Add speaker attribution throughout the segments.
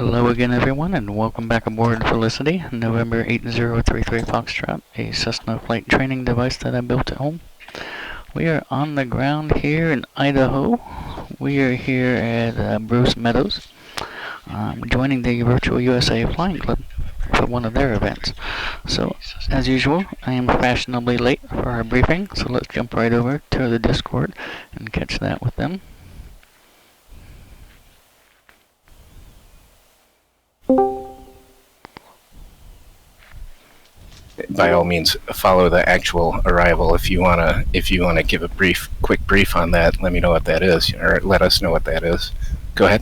Speaker 1: Hello again, everyone, and welcome back aboard Felicity, November 8033 Foxtrot, a Cessna flight training device that I built at home. We are on the ground here in Idaho. We are here at Bruce Meadows, joining the virtual USA Flying Club for one of their events. So, as usual, I am fashionably late for our briefing, so let's jump right over to the Discord and catch that with them.
Speaker 2: By all means, follow the actual arrival. If you wanna give a quick brief on that, let me know what that is, or let us know what that is. Go ahead.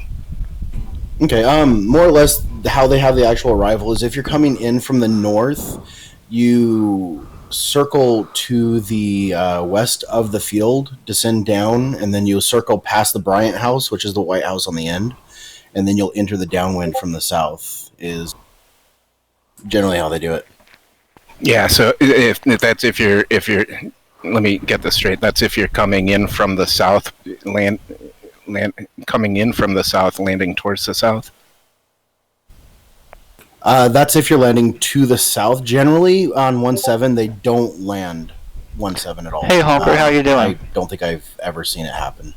Speaker 3: Okay. More or less, how they have the actual arrival is if you're coming in from the north, you circle to the west of the field, descend down, and then you'll circle past the Bryant House, which is the White House on the end, and then you'll enter the downwind from the south. Is generally how they do it.
Speaker 2: Yeah, so if you're let me get this straight. That's if you're coming in from the south, coming in from the south, landing towards the south.
Speaker 3: That's if you're landing to the south. Generally, on 17, they don't land 17 at all.
Speaker 1: Hey, Honker, how you doing?
Speaker 3: I don't think I've ever seen it happen.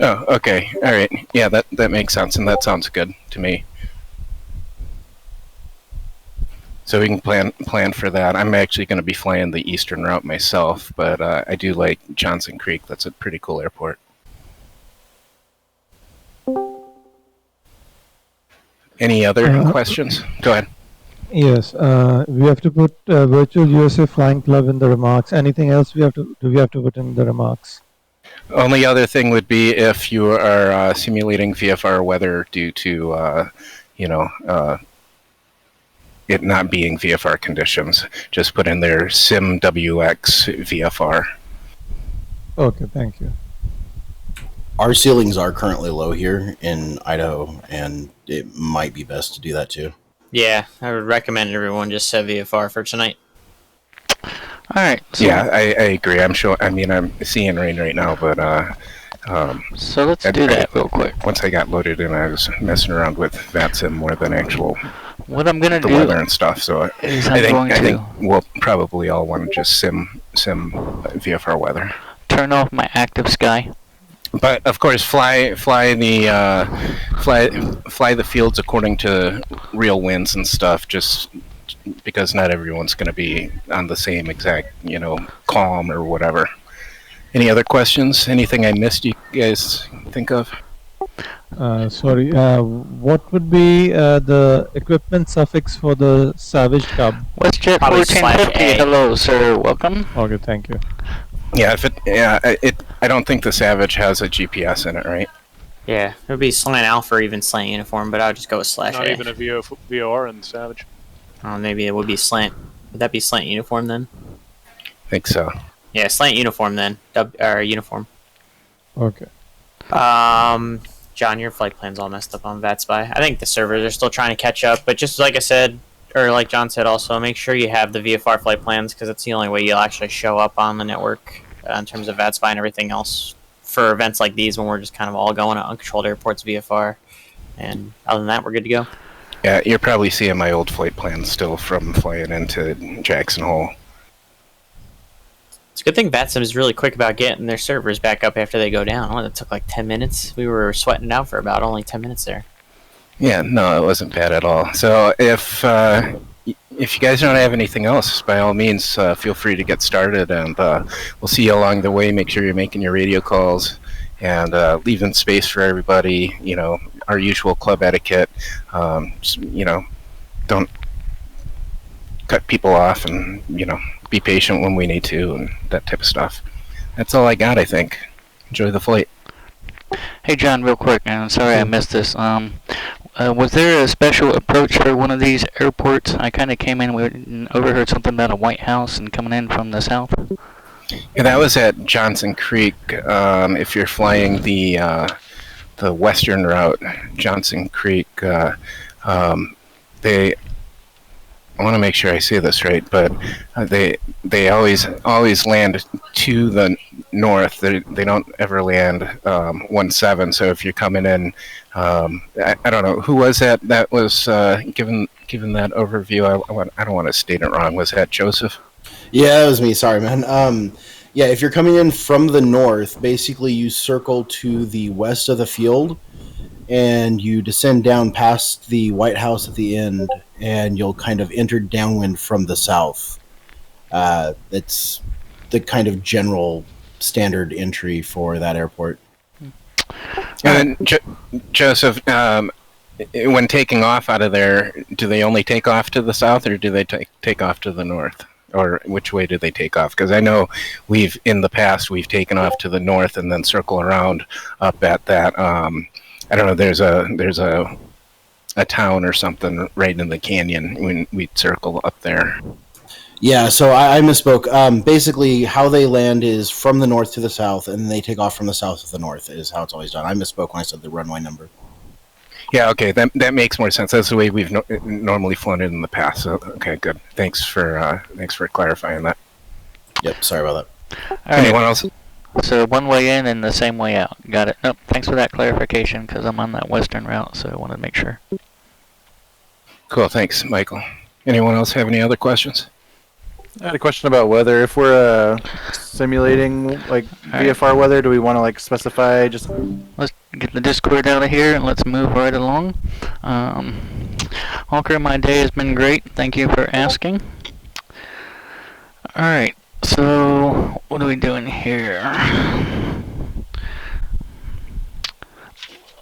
Speaker 2: Oh, okay, all right. Yeah, that makes sense, and that sounds good to me. So we can plan for that. I'm actually going to be flying the eastern route myself, but I do like Johnson Creek. That's a pretty cool airport. Any other questions? Go ahead.
Speaker 4: Yes, we have to put virtual USA Flying Club in the remarks. Anything else do we have to put in the remarks?
Speaker 2: Only other thing would be if you are simulating VFR weather due to it not being VFR conditions. Just put in there sim WX VFR.
Speaker 4: Okay, thank you.
Speaker 3: Our ceilings are currently low here in Idaho, and it might be best to do that too.
Speaker 5: Yeah, I would recommend everyone just set VFR for tonight.
Speaker 1: Alright. So
Speaker 2: Yeah, I agree. I'm seeing rain right now, but
Speaker 1: so let's do that real quick.
Speaker 2: Once I got loaded in, I was messing around with VATSIM more than actual
Speaker 1: what I'm gonna do
Speaker 2: weather and stuff. So I think we'll probably all want to just sim VFR weather.
Speaker 1: Turn off my active sky.
Speaker 2: But of course, fly the fields according to real winds and stuff. Just because not everyone's going to be on the same exact, calm or whatever. Any other questions? Anything I missed you guys think of?
Speaker 4: Sorry, what would be the equipment suffix for the Savage Cub?
Speaker 1: WestJet 1450, hello sir, welcome.
Speaker 4: Okay, thank you.
Speaker 2: Yeah, I don't think the Savage has a GPS in it, right?
Speaker 5: Yeah, it would be slant alpha or even slant uniform, but I would just go with /A.
Speaker 6: Not even a VOR in the Savage.
Speaker 5: Oh, maybe it would be slant. Would that be slant uniform then?
Speaker 2: I think so.
Speaker 5: Yeah, slant uniform then. Uniform.
Speaker 4: Okay.
Speaker 5: John, your flight plan's all messed up on VATSpy. I think the servers are still trying to catch up, but just like I said, or like John said also, make sure you have the VFR flight plans, because it's the only way you'll actually show up on the network in terms of VATSpy and everything else for events like these when we're just kind of all going to uncontrolled airports VFR. And other than that, we're good to go.
Speaker 2: Yeah, you're probably seeing my old flight plans still from flying into Jackson Hole.
Speaker 5: It's a good thing VATSIM is really quick about getting their servers back up after they go down. Oh, it took like 10 minutes. We were sweating it out for about only 10 minutes there.
Speaker 2: Yeah, no, it wasn't bad at all. So if you guys don't have anything else, by all means, feel free to get started, and we'll see you along the way. Make sure you're making your radio calls and leaving space for everybody. Our usual club etiquette. Don't cut people off, and be patient when we need to, and that type of stuff. That's all I got, I think. Enjoy the flight.
Speaker 1: Hey John, real quick, and I'm sorry I missed this. Was there a special approach for one of these airports? I kind of came in, we overheard something about a White House and coming in from the south.
Speaker 2: Yeah, that was at Johnson Creek. If you're flying the western route, Johnson Creek, I want to make sure I say this right, but they always land to the north. They don't ever land 17. So if you're coming in, I don't know who was that. That was given that overview. I don't want to state it wrong. Was that Joseph?
Speaker 3: Yeah, that was me. Sorry, man. Yeah, if you're coming in from the north, basically you circle to the west of the field, and you descend down past the White House at the end, and you'll kind of enter downwind from the south. It's the kind of general standard entry for that airport.
Speaker 2: And Joseph, when taking off out of there, do they only take off to the south, or do they take off to the north? Or which way do they take off? Because I know in the past we've taken off to the north and then circle around up at that. I don't know. There's a town or something right in the canyon when we circle up there.
Speaker 3: Yeah, so I misspoke. Basically, how they land is from the north to the south, and then they take off from the south to the north is how it's always done. I misspoke when I said the runway number.
Speaker 2: Yeah, okay, that makes more sense. That's the way we've normally flown it in the past. So, okay, good. Thanks for clarifying that.
Speaker 3: Yep, sorry about that.
Speaker 1: All right.
Speaker 2: Anyone else?
Speaker 1: So one way in and the same way out. Got it. Nope. Thanks for that clarification, because I'm on that western route, so I wanted to make sure.
Speaker 2: Cool. Thanks, Michael. Anyone else have any other questions?
Speaker 7: I had a question about weather. If we're simulating like VFR weather, do we want to like specify just?
Speaker 1: Let's get the Discord out of here and let's move right along. Walker, my day has been great. Thank you for asking. All right. So what are we doing here?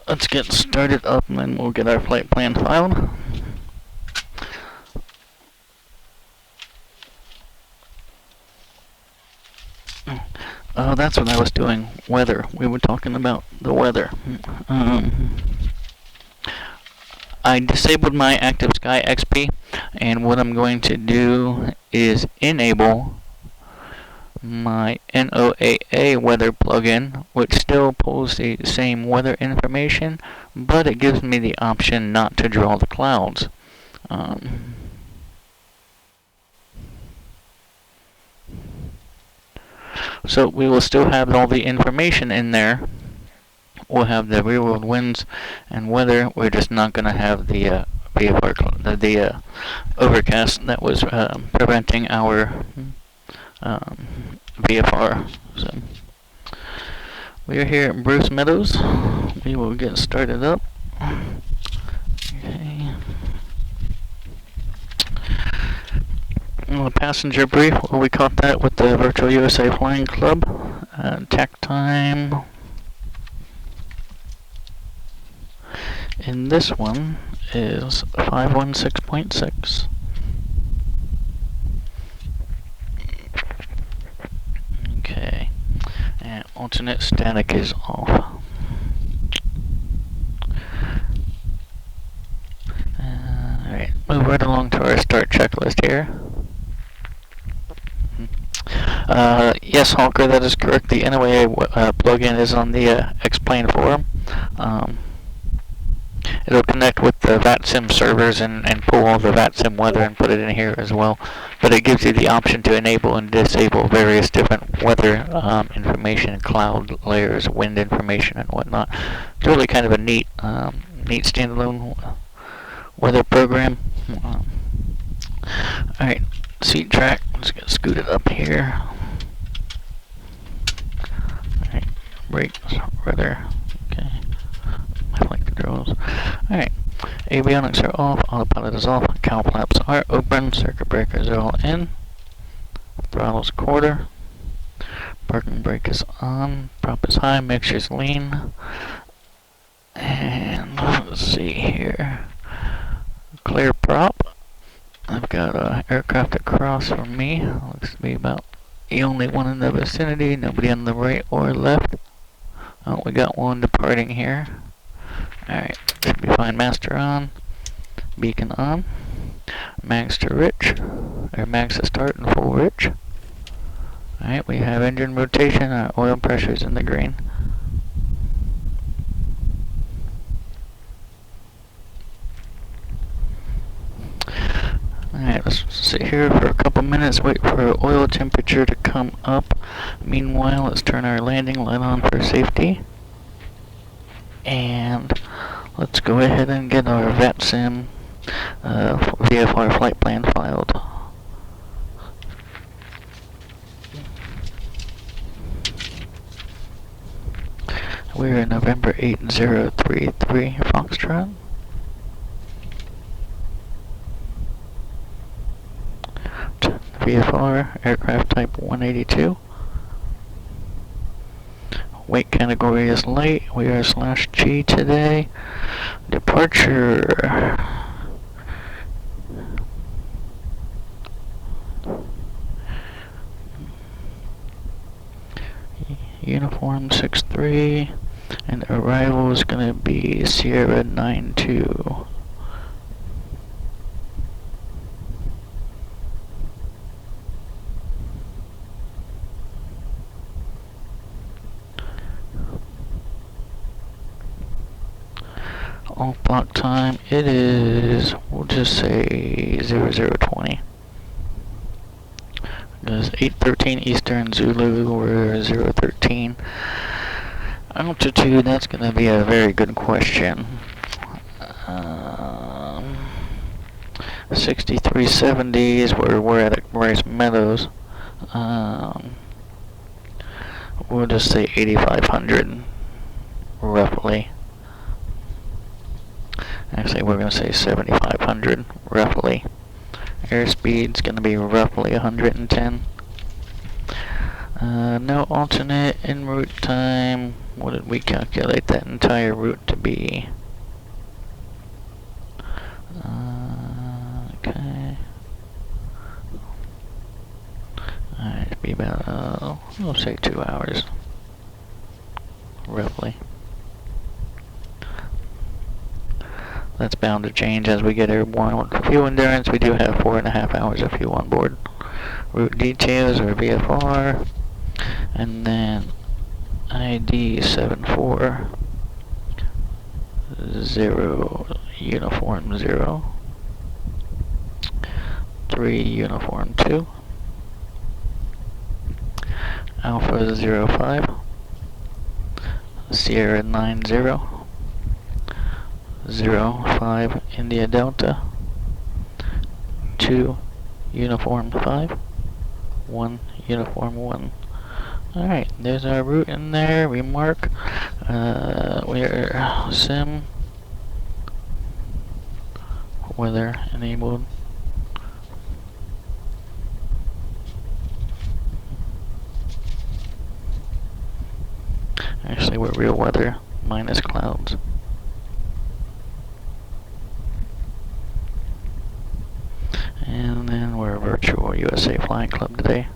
Speaker 1: Let's get started up and then we'll get our flight plan filed. Oh, that's what I was doing. Weather. We were talking about the weather. I disabled my Active Sky XP, and what I'm going to do is enable my NOAA weather plugin, which still pulls the same weather information, but it gives me the option not to draw the clouds. So we will still have all the information in there. We'll have the real world winds and weather. We're just not going to have the VFR, the overcast that was preventing our VFR. So we are here at Bruce Meadows. We will get started up. Okay. The passenger brief, well, we caught that with the Virtual USA Flying Club. Tack time in this one is 516.6. Okay, and alternate static is off. Alright, move right along to our start checklist here. Yes, Honker, that is correct. The NOAA plugin is on the X-Plane forum. It'll connect with the VATSIM servers and pull all the VATSIM weather and put it in here as well. But it gives you the option to enable and disable various different weather information, cloud layers, wind information, and whatnot. It's really kind of a neat standalone weather program. Alright, seat track. Let's get scooted up here. Alright, brakes, rudder. Okay. I like the drills. Alright. Avionics are off, autopilot is off, cowl flaps are open, circuit breakers are all in. Throttle's quarter. Parking brake is on, prop is high, mixture's lean. And let's see here. Clear prop. I've got an aircraft across from me. Looks to be about the only one in the vicinity. Nobody on the right or left. Oh, we got one departing here. Alright, should be fine. Master on. Beacon on. Mags to rich. Or mags to start and full rich. Alright, we have engine rotation. Our oil pressure is in the green. Alright, Let's sit here for a couple minutes, wait for oil temperature to come up. Meanwhile, let's turn our landing light on for safety. And let's go ahead and get our VATSIM VFR flight plan filed. We're in November 8033 Foxtrot. VFR, aircraft type 182. Weight category is light. We are /G today. Departure. Uniform 63. And arrival is going to be Sierra 92. Off block time, it is, we'll just say 0020. There's 8:13 Eastern Zulu, we're 013. Altitude, that's going to be a very good question. 6370 is where we're at Meadows. We'll just say 8500, roughly. Actually, we're going to say 7500, roughly. Airspeed's going to be roughly 110. No alternate en route time. What did we calculate that entire route to be? Okay. Alright, it'd be about, we'll say 2 hours. Roughly. That's bound to change as we get airborne. With fuel endurance, we do have 4.5 hours of fuel on board. Route details are VFR. And then ID 740 uniform 0 3 uniform 2 Alpha 05 Sierra 90 05 India Delta 2 uniform 5 1 uniform 1. Alright, there's our route in there. We mark. We're sim weather enabled. Actually, we're real weather minus clouds. And then we're virtual USA Flying Club today.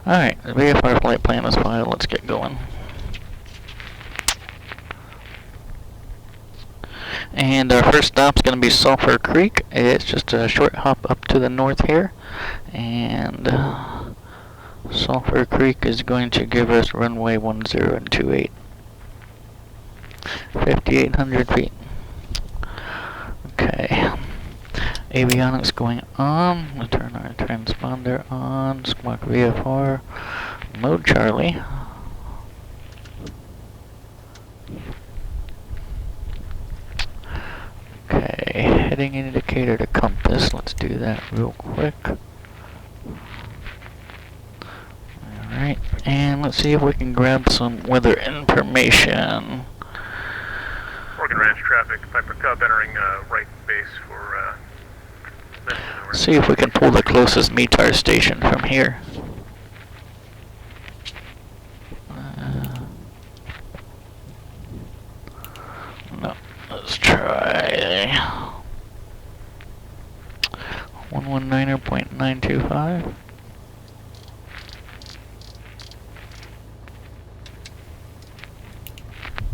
Speaker 1: Alright, the VFR flight plan is filed. Let's get going. And our first stop's going to be Sulphur Creek. It's just a short hop up to the north here. And Sulphur Creek is going to give us runway 1028. 5,800 feet. Okay. Avionics going on. We'll turn our transponder on. Squawk VFR. Mode Charlie. Okay. Heading indicator to compass. Let's do that real quick. Alright. And let's see if we can grab some weather information.
Speaker 6: Oregon Ranch traffic, Piper Cub entering right base for
Speaker 1: see if we can pull the closest METAR station from here. No, let's try 119.925.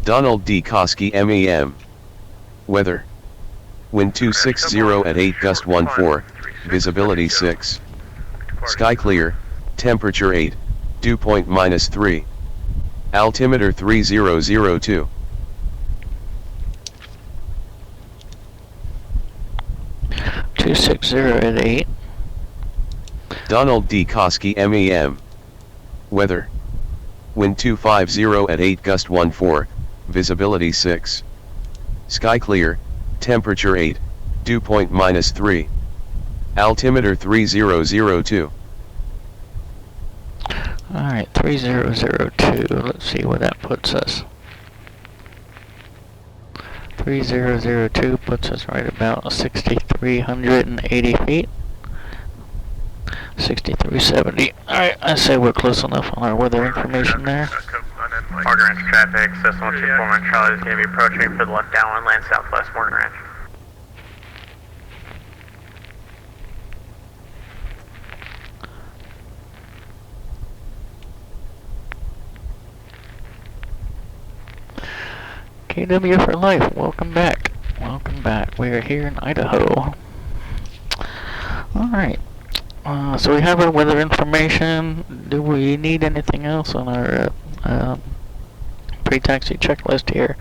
Speaker 8: Donald D. Koski MEM. Weather. Wind 260 at 8, gust 14, visibility 6. Sky clear, temperature 8, dew point -3. Altimeter 3002.
Speaker 1: (260 at 8).
Speaker 8: Donald D. Koski MEM. Weather. Wind 250 at 8, gust 14, visibility 6. Sky clear, temperature 8, dew point -3. Altimeter 3002.
Speaker 1: Alright, 3002. Let's see where that puts us. 3002 puts us right about 6,380 feet. 6,370. Alright, I say we're close enough on our weather information there.
Speaker 5: Morgan Ranch traffic, Cessna 124 Charlie is going to be approaching for the left downwind, land southwest Morgan Ranch.
Speaker 1: KW for life, welcome back. Welcome back. We are here in Idaho. Alright. So we have our weather information. Do we need anything else on our pre-taxi checklist here?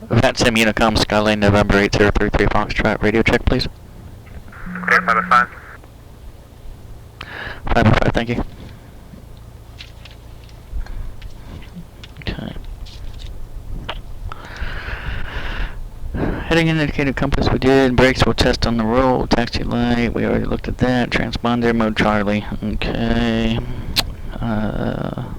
Speaker 1: VATSIM Unicom Skyline November 8033 Foxtrot radio check, please.
Speaker 5: Okay, 505.
Speaker 1: 505, thank you. Okay. Heading indicated compass we did. Brakes we'll test on the roll. Taxi light, we already looked at that. Transponder mode Charlie. Okay. Alright.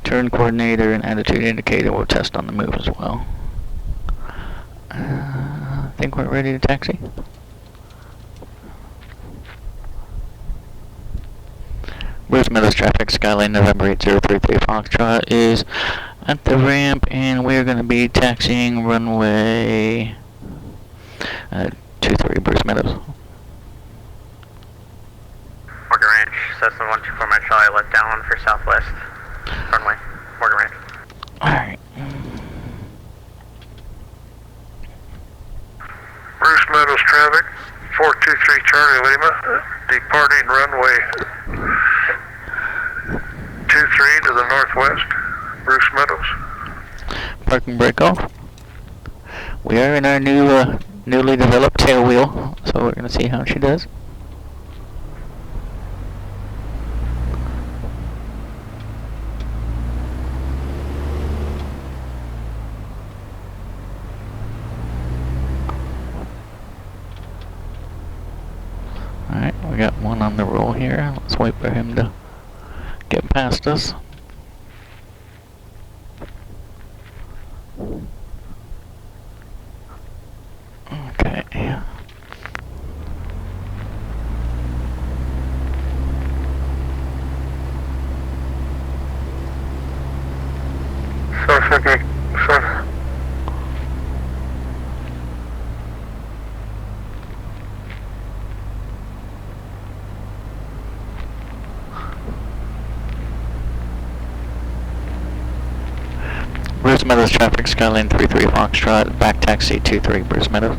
Speaker 1: Turn coordinator and attitude indicator we'll test on the move as well. I think we're ready to taxi. Bruce Meadows traffic, Skyline November 8033 Foxtrot is at the ramp, and we're going to be taxiing runway 23 Bruce Meadows.
Speaker 5: Morgan Ranch, Cessna 124 Mike Charlie, left downwind for southwest runway, Morgan Ranch.
Speaker 1: Alright.
Speaker 6: Bruce Meadows traffic, 423 Charlie Lima, departing runway 23 to the northwest, Bruce Meadows.
Speaker 1: Parking brake off. We are in our new, newly developed tail wheel, so we're going to see how she does. Alright, we got one on the roll here. Let's wait for him to get past us. Okay. Bruce Meadows traffic, Skyline 33 Foxtrot, back taxi 23 Bruce Meadows.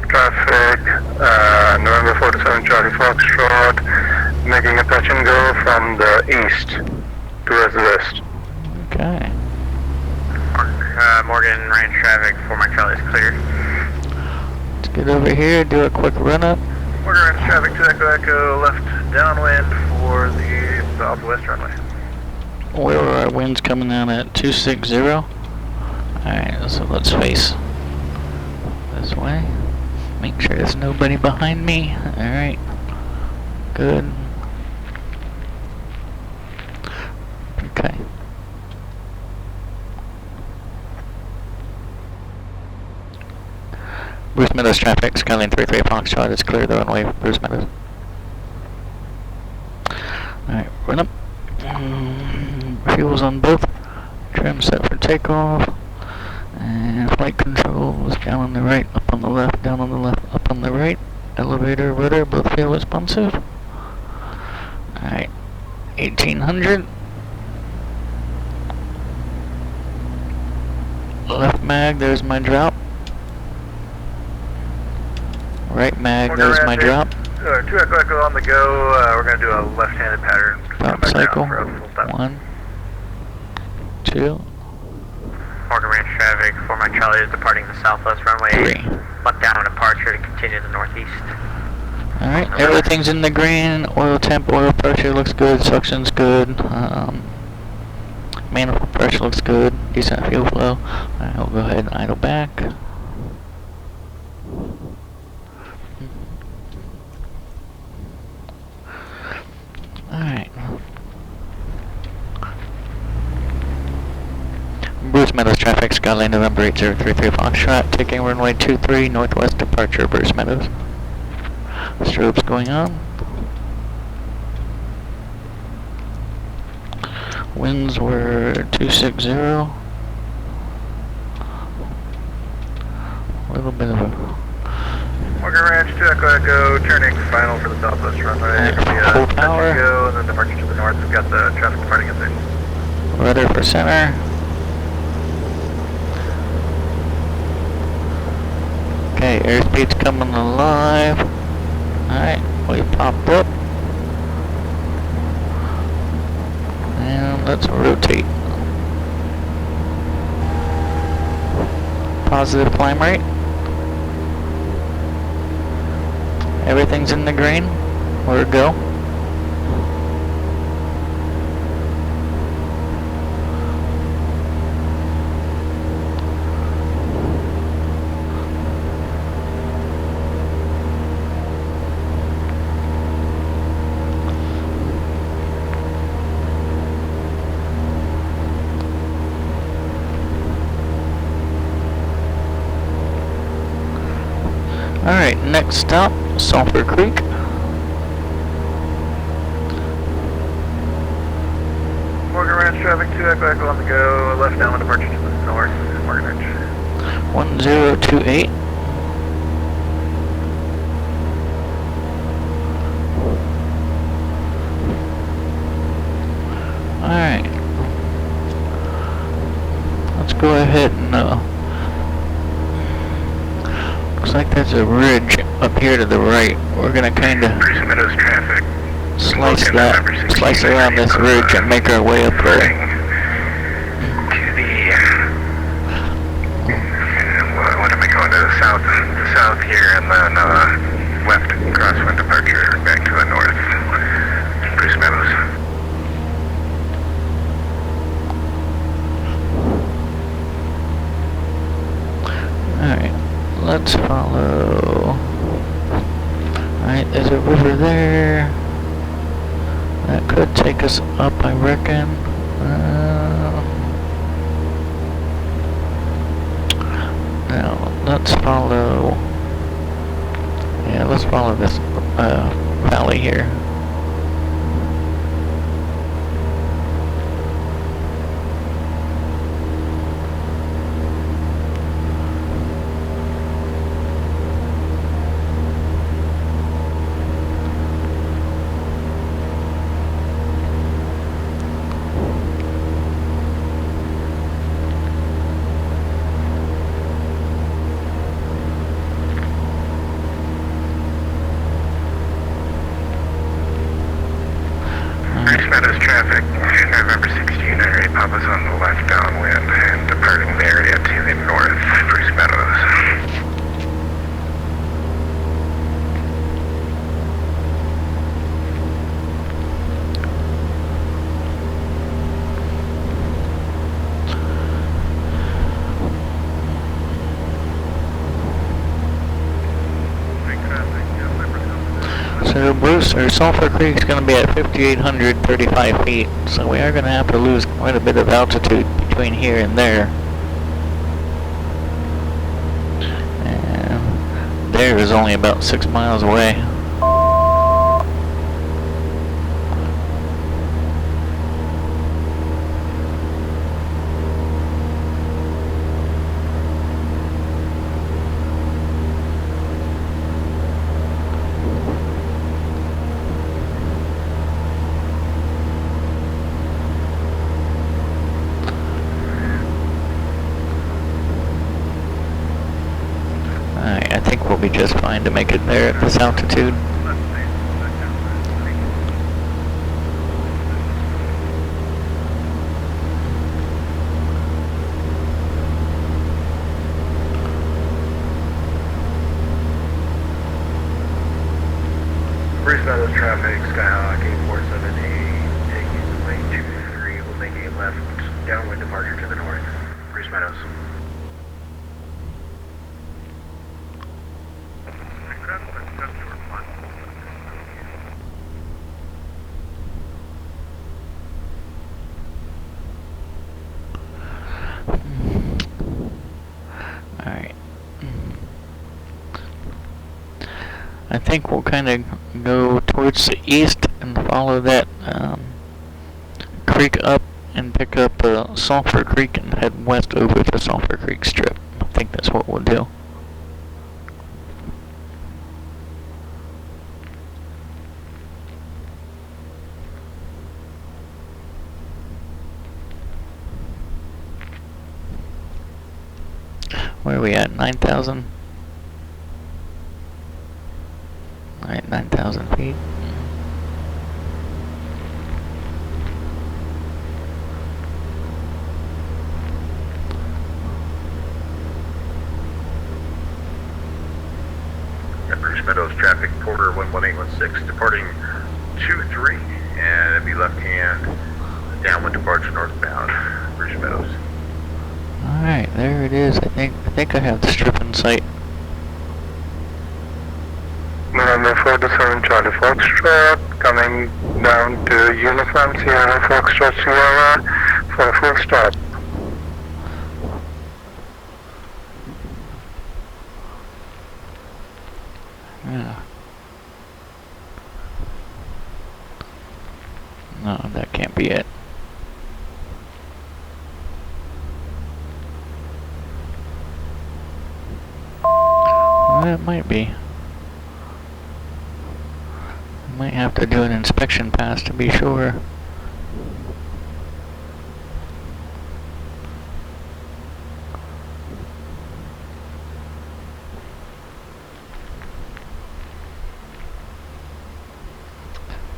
Speaker 6: Traffic, November 47 Charlie Foxtrot, making a touch and go from the east towards the west.
Speaker 1: Okay.
Speaker 5: Morgan Ranch traffic for Mike Charlie is clear.
Speaker 1: Let's get over here, do a quick run up.
Speaker 6: Morgan Ranch traffic to Echo left downwind for the southwest runway.
Speaker 1: Where are our winds coming out at? 260. Alright, so let's face this way. Make sure there's nobody behind me. Alright. Good. Okay. Bruce Meadows traffic, Skyline 33 Foxtrot is clear the runway, Bruce Meadows. Alright, run up. Fuel's on both. Trim set for takeoff. And flight controls down on the right, up on the left, down on the left, up on the right. Elevator, rudder, both fuel responsive. Alright, 1800. Left mag, there's my drop. Right mag, there's my drop.
Speaker 6: 2 Echo Echo on the go. We're going to do a left-handed pattern.
Speaker 1: Drop cycle. 1, 2,
Speaker 5: Morgan Ranch traffic for my Charlie is departing the southwest runway.
Speaker 1: 3.
Speaker 5: Left down departure to continue to the northeast.
Speaker 1: Alright, everything's in the green. Oil temp, oil pressure looks good. Suction's good. Manifold pressure looks good. Decent fuel flow. Alright, we'll go ahead and idle back. Alright. Bruce Meadows traffic, Skyline November 8033 Foxtrot, taking runway 23, northwest departure, Bruce Meadows. Strobes going on. Winds were 260. A little bit of a...
Speaker 6: Morgan Ranch, 2 Echo Echo, turning final for the southwest runway.
Speaker 1: Full power.
Speaker 6: Go, and then departing to the north. We've got the traffic departing at 6.
Speaker 1: Rudder for center. Okay, airspeed's coming alive. Alright, we popped up. And let's rotate. Positive climb rate. Everything's in the green. We're go. Alright, next stop, Sulphur Creek.
Speaker 6: Morgan Ranch traffic, 2 Echo Echo on the go. Left down departure to the north. Morgan Ranch.
Speaker 1: 1028. Alright. Let's go ahead and looks like there's a ridge up here to the right. We're gonna kinda
Speaker 6: Meadows traffic.
Speaker 1: slice around this ridge and make our way up there.
Speaker 6: To the what am I going to the south here, and then left crosswind departure back to the north. Bruce Meadows.
Speaker 1: Alright, let's follow. Alright, there's a river there. That could take us up, I reckon. Now, let's follow. Yeah, let's follow this valley here.
Speaker 6: Bruce Meadows traffic, November 1698, Papa's on the left downwind and departing the area to the north, Bruce Meadows.
Speaker 1: So Bruce, or Sulphur Creek's going to be at 5,835 feet, so we are going to have to lose quite a bit of altitude between here and there. And there is only about 6 miles away. be just fine to make it there at this altitude.
Speaker 6: Bruce Meadows traffic, Skyhawk 8478, taking lane 23, will make a left downwind departure to the north. Bruce Meadows.
Speaker 1: Alright. I think we'll kind of go towards the east and follow that creek up and pick up Sulphur Creek and head west over the Sulphur Creek Strip. I think that's what we'll do. Where are we at? 9,000? Alright, 9,000 feet.
Speaker 6: Bruce Meadows traffic, Porter 11816, departing 23, and it'll be left hand, downwind departure northbound, Bruce Meadows.
Speaker 1: Alright, there it is. I think I have the strip in sight.
Speaker 6: November 47 Charlie Foxtrot, coming down to Uniform Sierra Foxtrot Sierra for a full stop.
Speaker 1: Yeah. No, that can't be it. Well, it might be. Might have to do an inspection pass to be sure.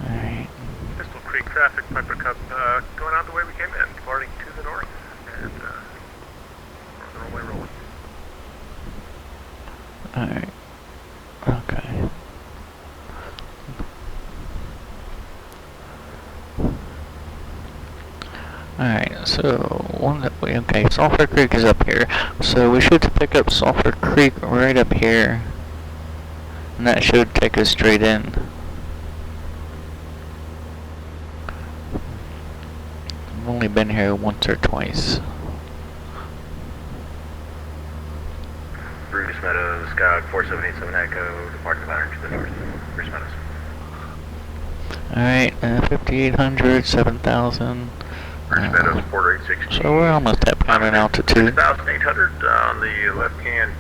Speaker 1: Alright.
Speaker 6: Pistol Creek traffic, Piper Cup, going out the way we came in, departing to the north, and northern way rolling.
Speaker 1: Alright. Okay. Alright, so okay, Sulphur Creek is up here. So we should pick up Sulphur Creek right up here. And that should take us straight in. I've only been here once or twice.
Speaker 6: Bruce Meadows, Skyhawk 4787 Echo, departing pattern to the north, Bruce Meadows.
Speaker 1: Alright, 5800, 7000.
Speaker 6: Bruce Meadows, Porter 816.
Speaker 1: So we're almost at pattern altitude.
Speaker 6: 6,800 on the left hand.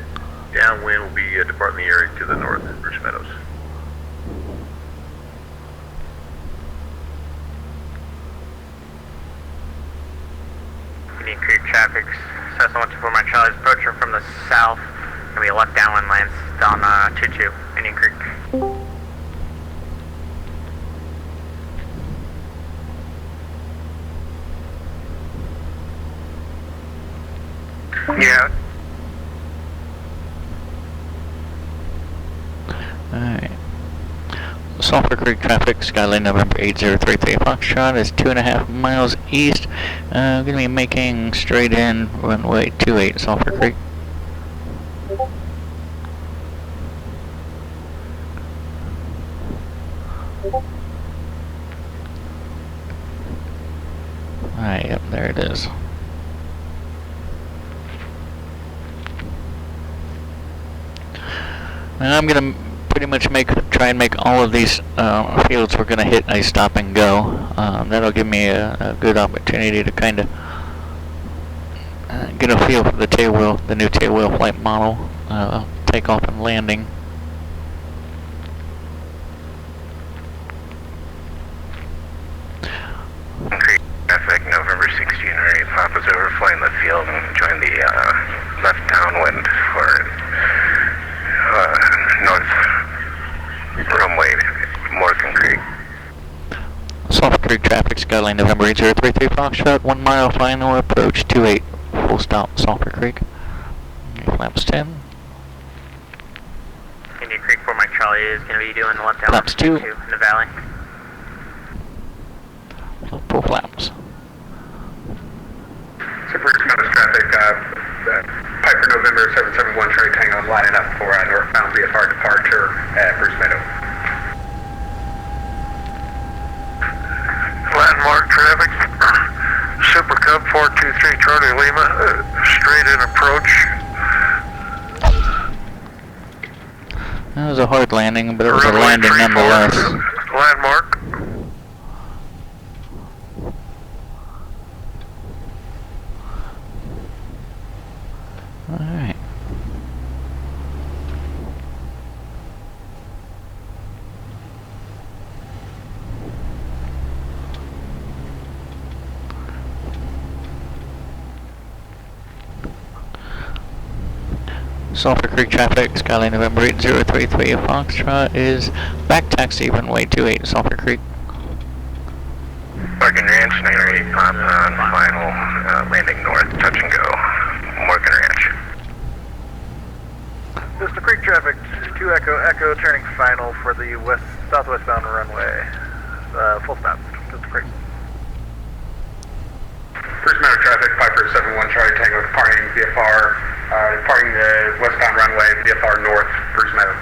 Speaker 6: Downwind will be departing the area to the north, Bruce Meadows.
Speaker 9: Indian Creek traffic, Cessna 124 Mike Charlie's approaching from the south. Gonna be a left downwind lanes down 22, Indian Creek.
Speaker 6: Yeah.
Speaker 1: Alright. Sulphur Creek traffic, Skyline November 8033 Foxtrot is 2.5 miles east. Gonna be making straight in runway 28 Sulphur Creek. Alright, yep, there it is. And I'm gonna pretty much try and make all of these fields we're gonna hit a stop and go. That'll give me a good opportunity to kind of get a feel for the tailwheel, the new tailwheel flight model, takeoff and landing.
Speaker 6: Creek traffic, November 1608, Papa's overflying the field and join the left downwind for
Speaker 1: Sulphur Creek traffic, Skyline November 8033 Foxtrot, 1 mile final approach, 28, full stop, Sulphur Creek. Flaps 10.
Speaker 9: Indian Creek for Mike Charlie is going to be doing the left down
Speaker 1: Flaps 2.
Speaker 9: in the valley.
Speaker 1: Full flaps.
Speaker 6: Super Meadows traffic, Piper November 771 Charlie Tango lining up for northbound VFR departure at Bruce Meadows.
Speaker 10: Landmark traffic, Super Cub 423 Charlie Lima, straight in approach.
Speaker 1: That was a hard landing, but it was a landing nonetheless.
Speaker 10: Landmark.
Speaker 1: Alright. Sulphur Creek traffic, Skyline November 8033 Foxtrot is back taxi runway 28 Sulphur Creek.
Speaker 10: Morgan Ranch, 908 on final, landing north, touch and go. Morgan Ranch.
Speaker 11: Mr. Creek traffic, 2 Echo Echo, turning final for the southwestbound runway. Full stop, Mr. Creek.
Speaker 6: First matter traffic, Piper 71 Charlie Tango departing VFR, departing the westbound runway, VFR north, Bruce Meadows.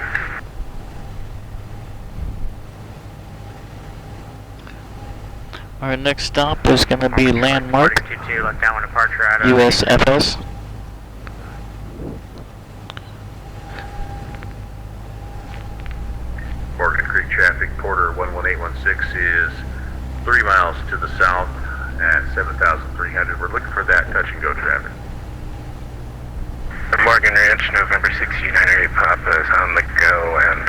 Speaker 1: Our next stop is going to be Landmark,
Speaker 9: 22 left down departure at
Speaker 1: USFS.
Speaker 6: Morgan Creek traffic, Porter 11816 is 3 miles to the south at 7,300. We're looking for that touch and go traffic.
Speaker 10: Morgan Ranch, November 6908 Papa is on the go and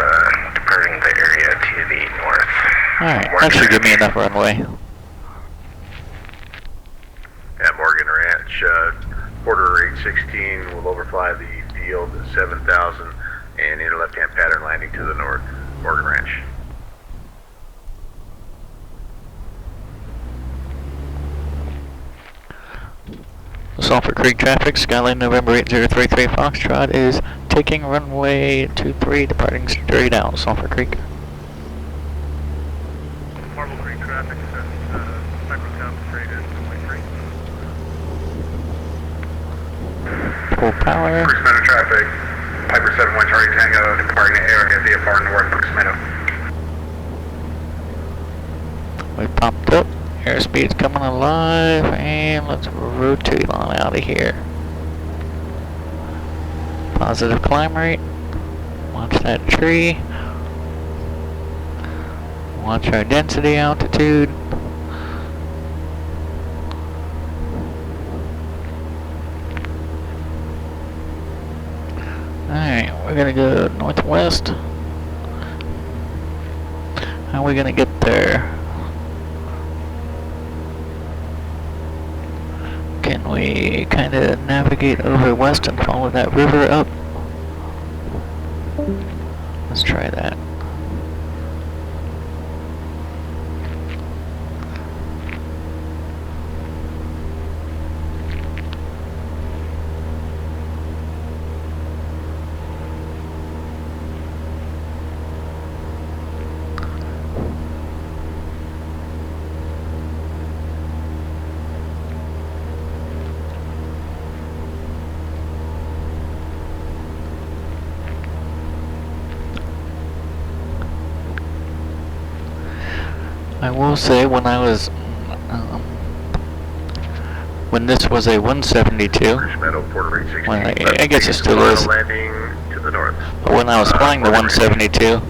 Speaker 10: departing the area to the north.
Speaker 1: Alright, that should give me enough runway.
Speaker 6: At Morgan Ranch, Porter 816 will overfly the field at 7,000 and enter left-hand pattern landing to the north, Morgan Ranch.
Speaker 1: Sulphur Creek traffic, Skyline November 8033 Foxtrot is taking runway 23, departing straight out Sulphur Creek.
Speaker 11: Marble Creek traffic, Piper straight in, 23.
Speaker 1: Full power.
Speaker 6: Bruce Meadow traffic, Piper 71 Charlie Tango departing the area VFR north, Bruce Meadow.
Speaker 1: We popped up. Airspeed's coming alive, and let's rotate on out of here. Positive climb rate. Watch that tree. Watch our density altitude. Alright, we're gonna go northwest. How are we gonna get there? Can we kind of navigate over west and follow that river up? Let's try that. I will say when I was, when this was a 172, well, I guess it still is, but when I was flying the 172,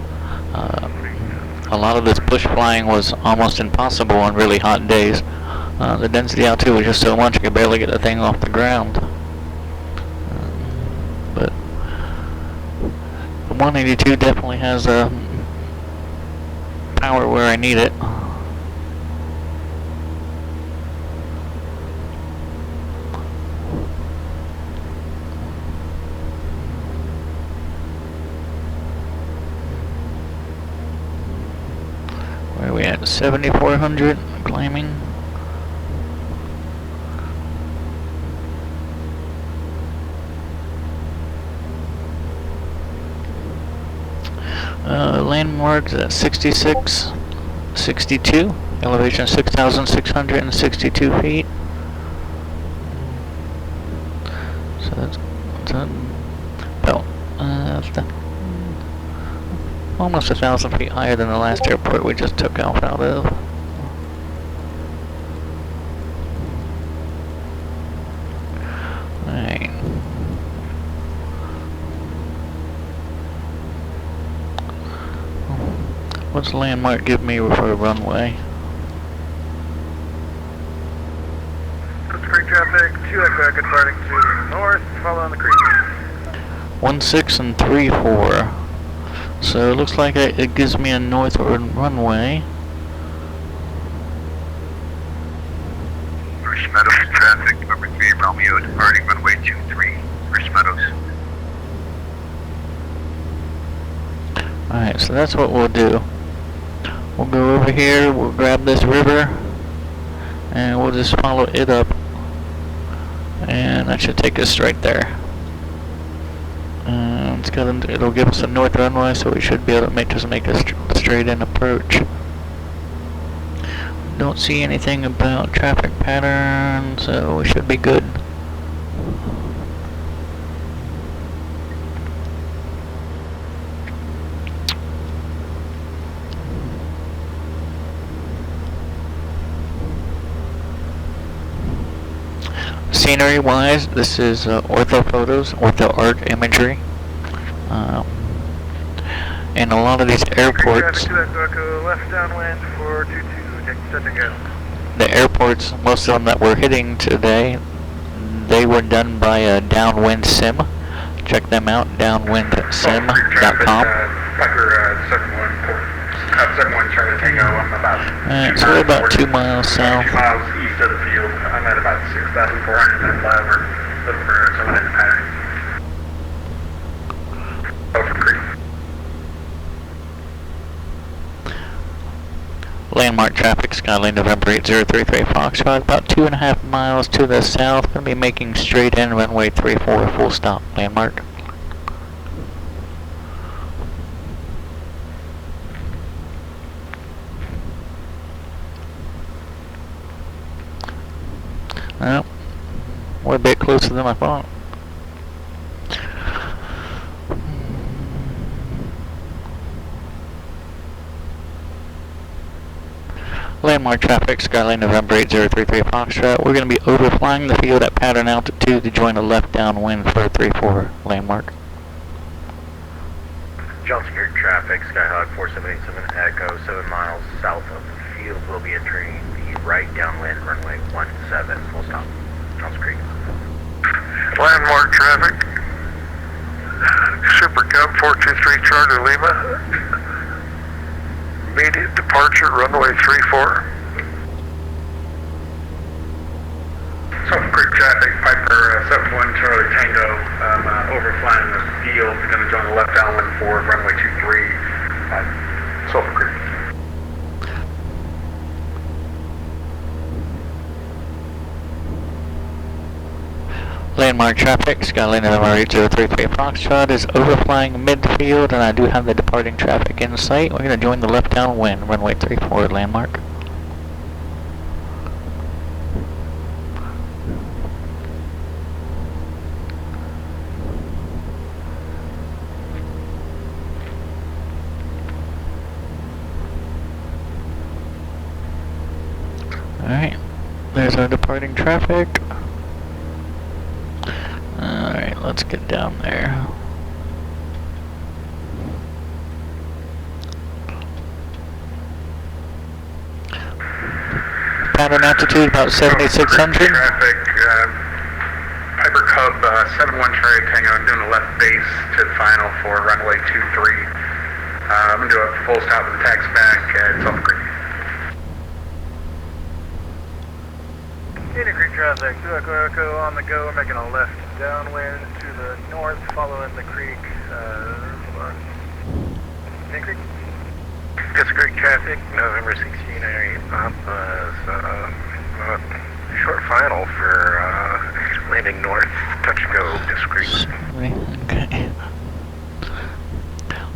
Speaker 1: a lot of this bush flying was almost impossible on really hot days. The density altitude was just so much I could barely get the thing off the ground. But the 182 definitely has power where I need it. Where are we at? 7400 climbing. Landmarks at 66, 62, elevation 6,662 feet. So that's about almost 1,000 feet higher than the last airport we just took off out of. Alright. What's the landmark give me for a runway?
Speaker 11: Creek traffic, 2 Echo Echo departing to north, following the creek.
Speaker 1: 16 and 34. So it looks like it gives me a northward runway.
Speaker 6: First Meadows traffic, number 3 Romeo departing runway 23, First Meadows.
Speaker 1: Alright, so that's what we'll do. We'll go over here, we'll grab this river, and we'll just follow it up. And that should take us right there. It'll give us a north runway, so we should be able to make a straight in approach. Don't see anything about traffic pattern, so we should be good. Scenery wise, this is ortho photos, ortho art imagery. And a lot of these airports,
Speaker 11: Left downwind for 22, set to go.
Speaker 1: the airports, most of them that we're hitting today, they were done by a downwind sim. Check them out, downwindsim.com.
Speaker 10: Piper 71 Charlie Tango, I'm about
Speaker 1: So we're about 2 miles south.
Speaker 10: 2 miles east of the field. I'm at about 6,400 flyover. Looking for someone in the pattern. Over creek.
Speaker 1: Landmark traffic, Skyline November 8033 Foxtrot, about 2.5 miles to the south. Going to be making straight in runway 34, full stop. Landmark. Well, we're a bit closer than I thought. Landmark traffic, Skyline November 8033 Foxtrot. We're going to be overflying the field at pattern altitude to join a left downwind for 34 landmark.
Speaker 6: Johnson Creek traffic, Skyhawk 4787 Echo, 7 miles south of the field. We'll be entering the right downwind runway 17, full stop. Johnson Creek.
Speaker 10: Landmark traffic. Super Cub 423 Charter Lima. Immediate departure, runway 34. Sulphur Creek traffic, Piper 71 Charlie Tango, overflying the field, going to join the left downwind for runway 23, Sulphur Creek.
Speaker 1: Landmark traffic, Skyline November 8033 Foxtrot is overflying midfield, and I do have the departing traffic in sight. We're going to join the left downwind, runway 34 landmark. Alright, there's our departing traffic. Alright, let's get down there. Pattern altitude about 7,600.
Speaker 10: Traffic, Piper Cub 71 Charlie Tango, I'm doing a left base to the final for runway 23. I'm going to do a full stop and taxi back at Sulphur Creek.
Speaker 11: Indian Creek traffic, 2 Echo Echo on the go, making a left downwind to the north, following the creek. Indian Creek.
Speaker 6: Discrete traffic, November 16, Papa, short final for landing north, touch and go, discrete.
Speaker 1: Okay.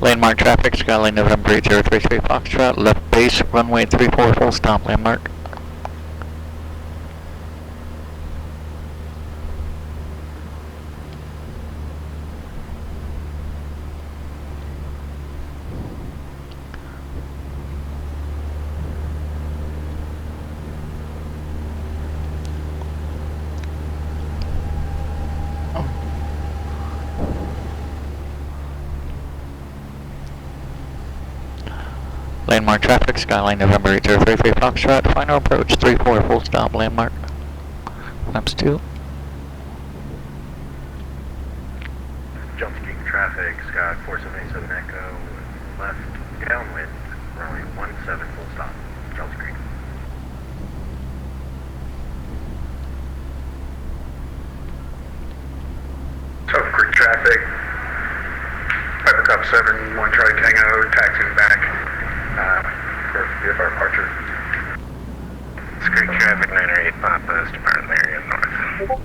Speaker 1: Landmark traffic, Skyline November 8033 Foxtrot, left base, runway 34, full stop, landmark. Landmark traffic, Skyline November 8033 Foxtrot, final approach 34, full stop, landmark. Flaps 2.
Speaker 6: Jump Street traffic, Sky 477 Echo, left downwind, runway 17, full stop, Jump Street.
Speaker 10: Tough Creek traffic, Piper Cup 71 Charlie Tango, taxiing back for VFR departure.
Speaker 6: Discrete traffic, 908 Papa's departing area north.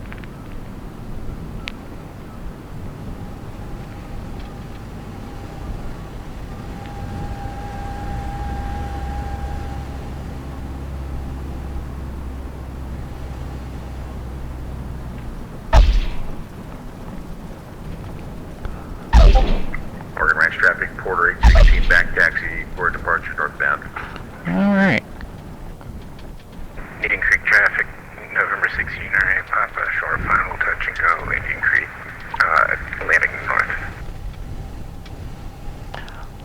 Speaker 6: Oregon Ranch traffic, Porter 816, back taxi for departure northbound.
Speaker 1: Alright.
Speaker 6: Indian Creek traffic, November 16, alright, Papa, short final, touch and go, Indian Creek, landing north.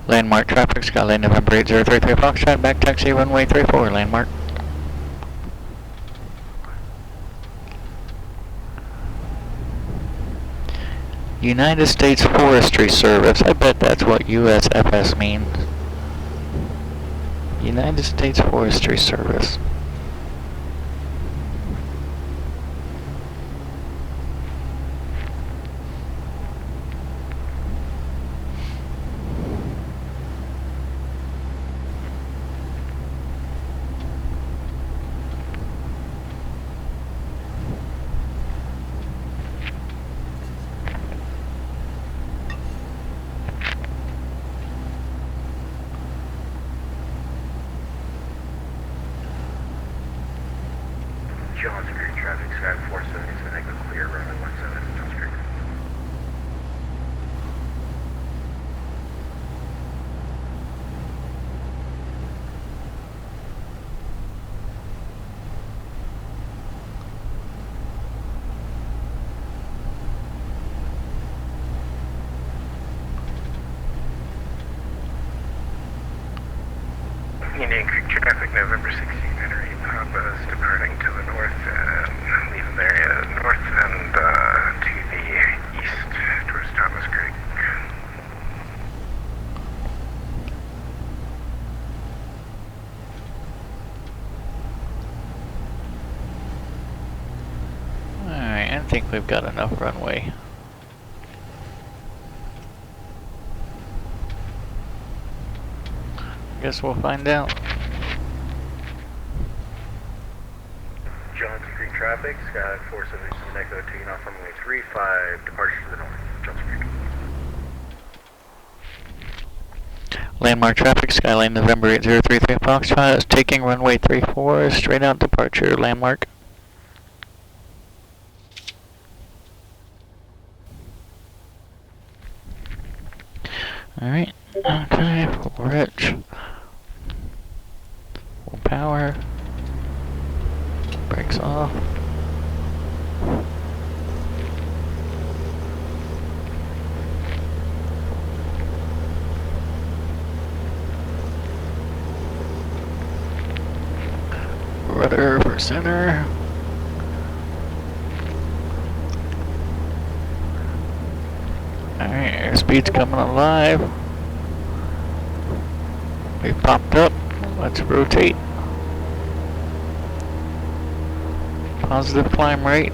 Speaker 1: Landmark traffic, Skyline November 8033 Foxtrot, back taxi, runway 34, landmark. United States Forestry Service, I bet that's what USFS means. United States Forestry Service.
Speaker 6: Johns Creek traffic, Sky 477, Echo clear, runway 17, Johns Creek. Indian Creek traffic, November 16, Henry Papa's departing to the north and leaving the area north and to the east towards Thomas Creek.
Speaker 1: Alright, I think we've got enough runway. Guess we'll find out.
Speaker 6: Johnson Creek traffic, Sky 477 Echo taking off runway 35, departure to the north, Johnson Creek.
Speaker 1: Landmark traffic, Skyline November 8033 Foxtrot is taking runway 34, straight out departure, landmark. Alright, okay, rich. Full power. Brakes off. Rudder for center. Alright, airspeed's coming alive. We popped up. Let's rotate. Positive climb rate.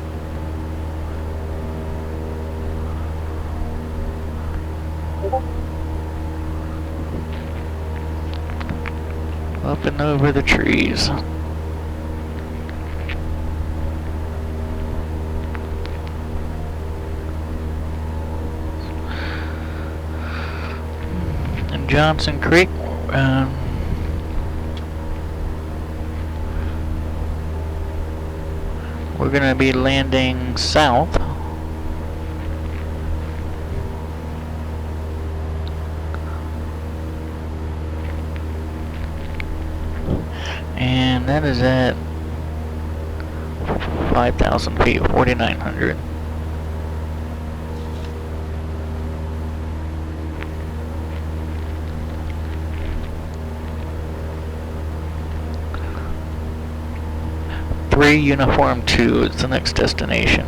Speaker 1: up and over the trees. And Johnson Creek, we're gonna be landing south. And that is at 5,000 feet, 4,900. Three Uniform 2 is the next destination.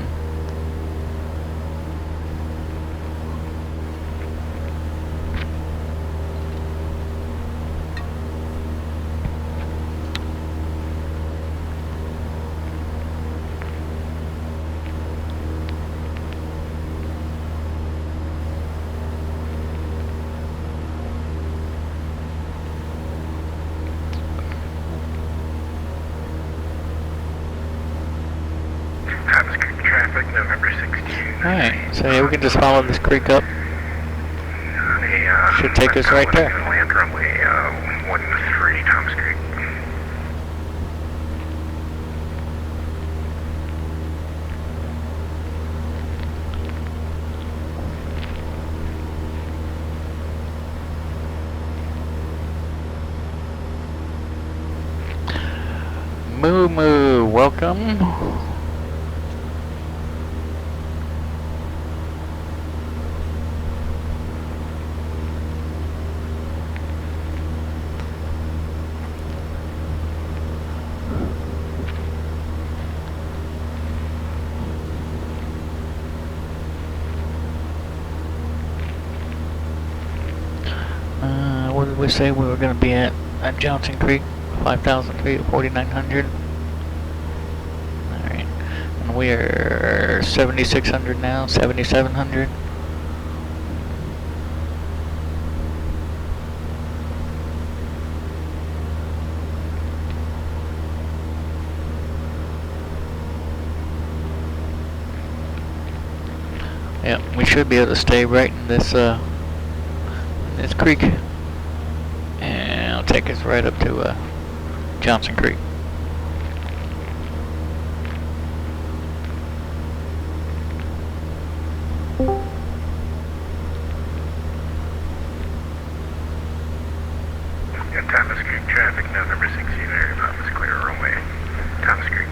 Speaker 6: Thomas Creek traffic, November 16.
Speaker 1: Alright, so yeah, we can just follow this creek up. Should take us right there.
Speaker 6: Land runway 13, Thomas Creek.
Speaker 1: Moo Moo, welcome. What did we say we were going to be at Johnson Creek? 5,000 feet, 4,900. Alright. And we are 7,600 now, 7,700. Yep, we should be able to stay right in this creek. And it'll take us right up to Johnson Creek.
Speaker 6: Yeah, Thomas Creek traffic, November 16, area office clear runway. Thomas Creek.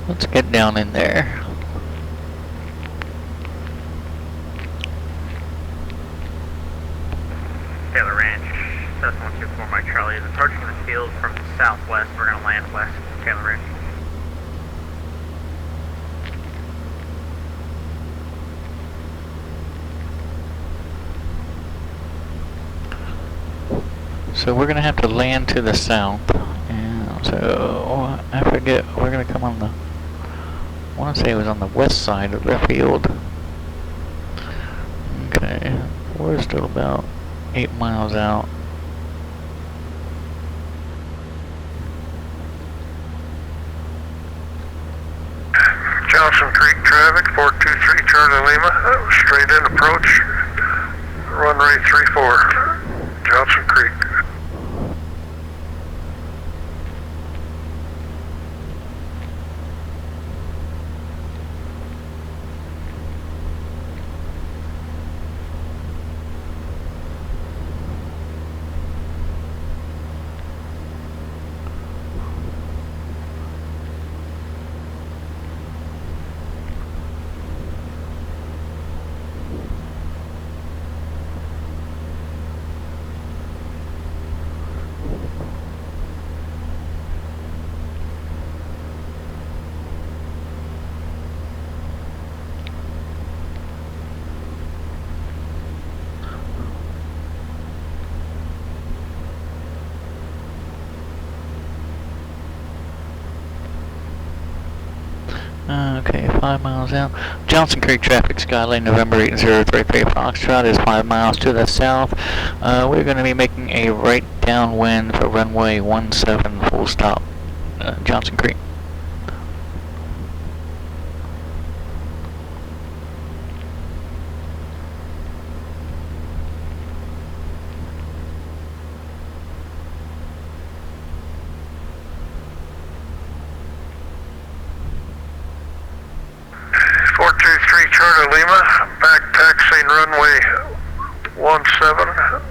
Speaker 1: Let's get down in there.
Speaker 9: Taylor Ranch, Cessna 124 Mike Charlie is approaching the field from the southwest. We're going to land west, Taylor Ranch.
Speaker 1: So we're gonna have to land to the south, and so I forget, we're gonna come on the, I want to say it was on the west side of the field. Okay, we're still about 8 miles out.
Speaker 10: Johnson Creek traffic, 423 Charlie Lima, straight in approach, runway 34, Johnson Creek.
Speaker 1: 5 miles out. Johnson Creek traffic, Skylane November 8033 Foxtrot is 5 miles to the south. We're going to be making a right downwind for runway 17 full stop, Johnson Creek.
Speaker 6: Charter Lima, back taxiing runway 17.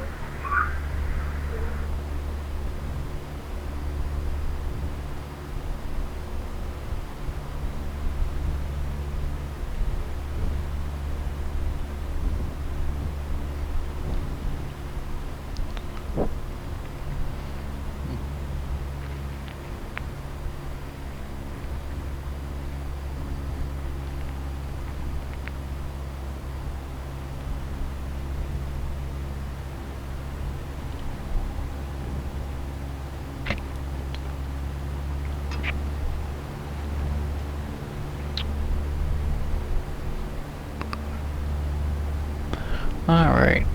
Speaker 1: Alright.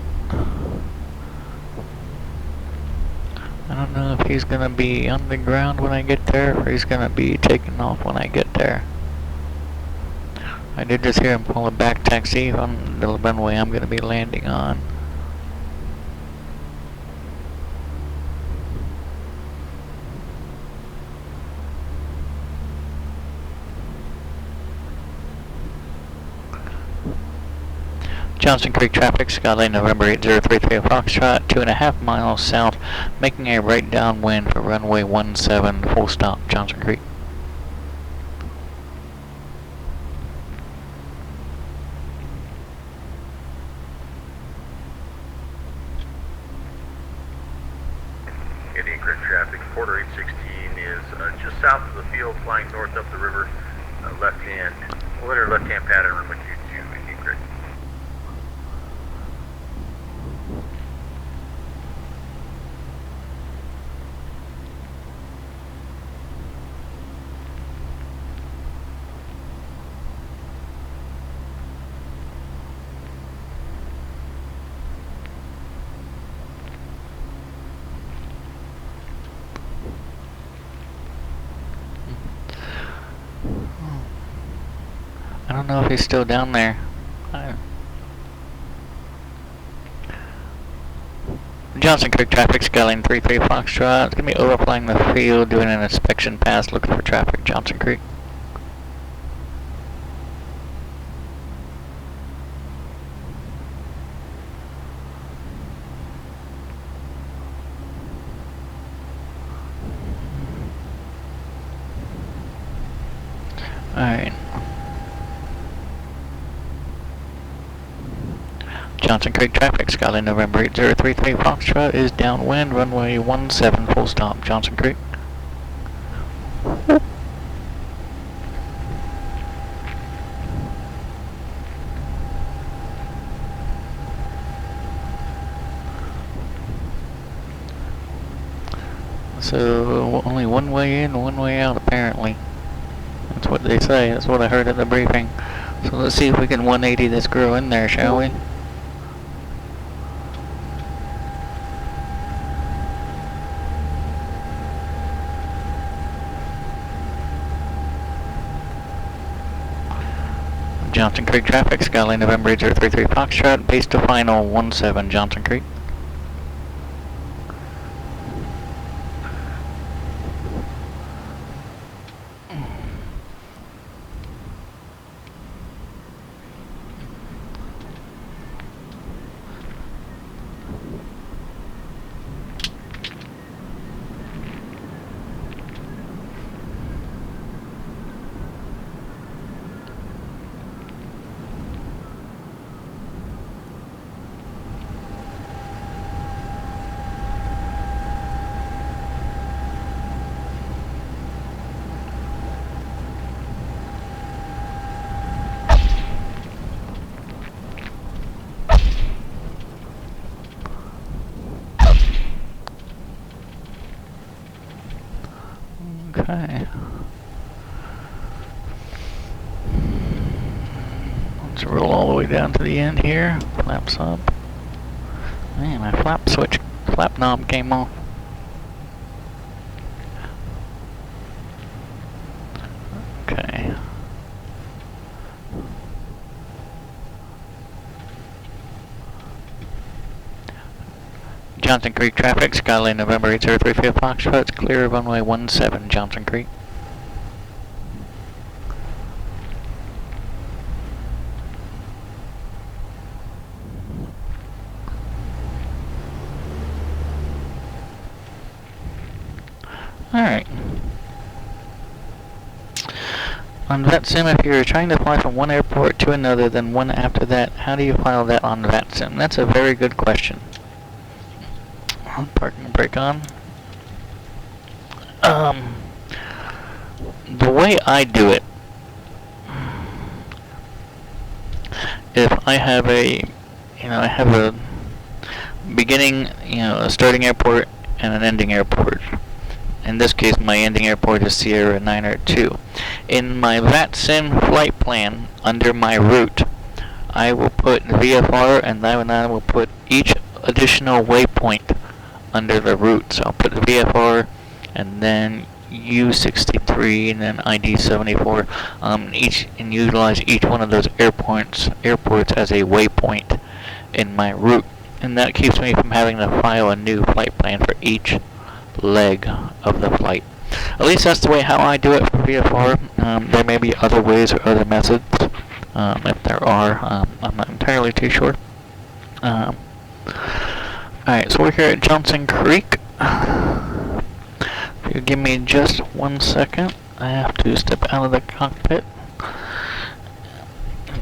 Speaker 1: I don't know if he's gonna be on the ground when I get there, or he's gonna be taking off when I get there. I did just hear him pull a back taxi on the runway I'm gonna be landing on. Johnson Creek traffic, Skylane November 8033 Foxtrot, 2.5 miles south, making a right downwind for runway 17, full stop, Johnson Creek.
Speaker 12: Indian Creek traffic, Porter 816 is just south of the field, flying north up the river, left-hand, linear left-hand pattern, runway 22, Indian Creek.
Speaker 1: I don't know if he's still down there. Johnson Creek traffic, Skylane 33 Foxtrot. It's going to be overflying the field, doing an inspection pass, looking for traffic, Johnson Creek. Alright. Johnson Creek traffic, Skylane November 8033 Foxtrot is downwind, runway 17, full stop, Johnson Creek. So, only one way in, one way out, apparently. That's what they say, that's what I heard at the briefing. So let's see if we can 180 this girl in there, shall we? Johnson Creek traffic, Skylane November 8033 Foxtrot, base to final 17, Johnson Creek. Okay. roll all the way down to the end here. Flaps up. Man, my flap knob came off. Okay. Johnson Creek traffic, Skylane November 8033F Foxtrot, clear of runway 17 Johnson Creek. Alright. On VetSim, if you're trying to fly from one airport to another, then one after that, how do you file that on VetSim? That's a very good question. Parking brake on. The way I do it, if I have I have a beginning, a starting airport and an ending airport. In this case, my ending airport is Sierra 902. In my VATSIM flight plan, under my route, I will put VFR, and then I will put each additional waypoint under the route. So I'll put VFR, and then U63, and then ID 74. And utilize each one of those airports as a waypoint in my route, and that keeps me from having to file a new flight plan for each leg of the flight. At least that's the way how I do it for VFR. There may be other ways or other methods. If there are, I'm not entirely too sure. Alright, so we're here at Johnson Creek. If you give me just 1 second, I have to step out of the cockpit.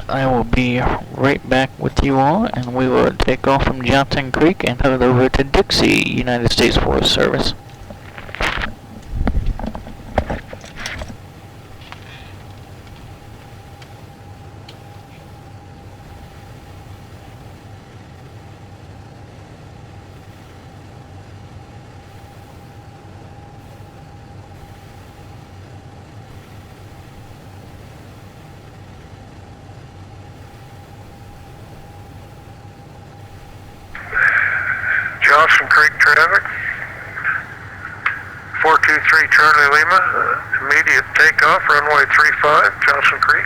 Speaker 1: I will be right back with you all, and we will take off from Johnson Creek and head over to Dixie, United States Forest Service.
Speaker 6: Johnson Creek traffic. 423 Charlie Lima. Immediate takeoff, runway 35, Johnson Creek.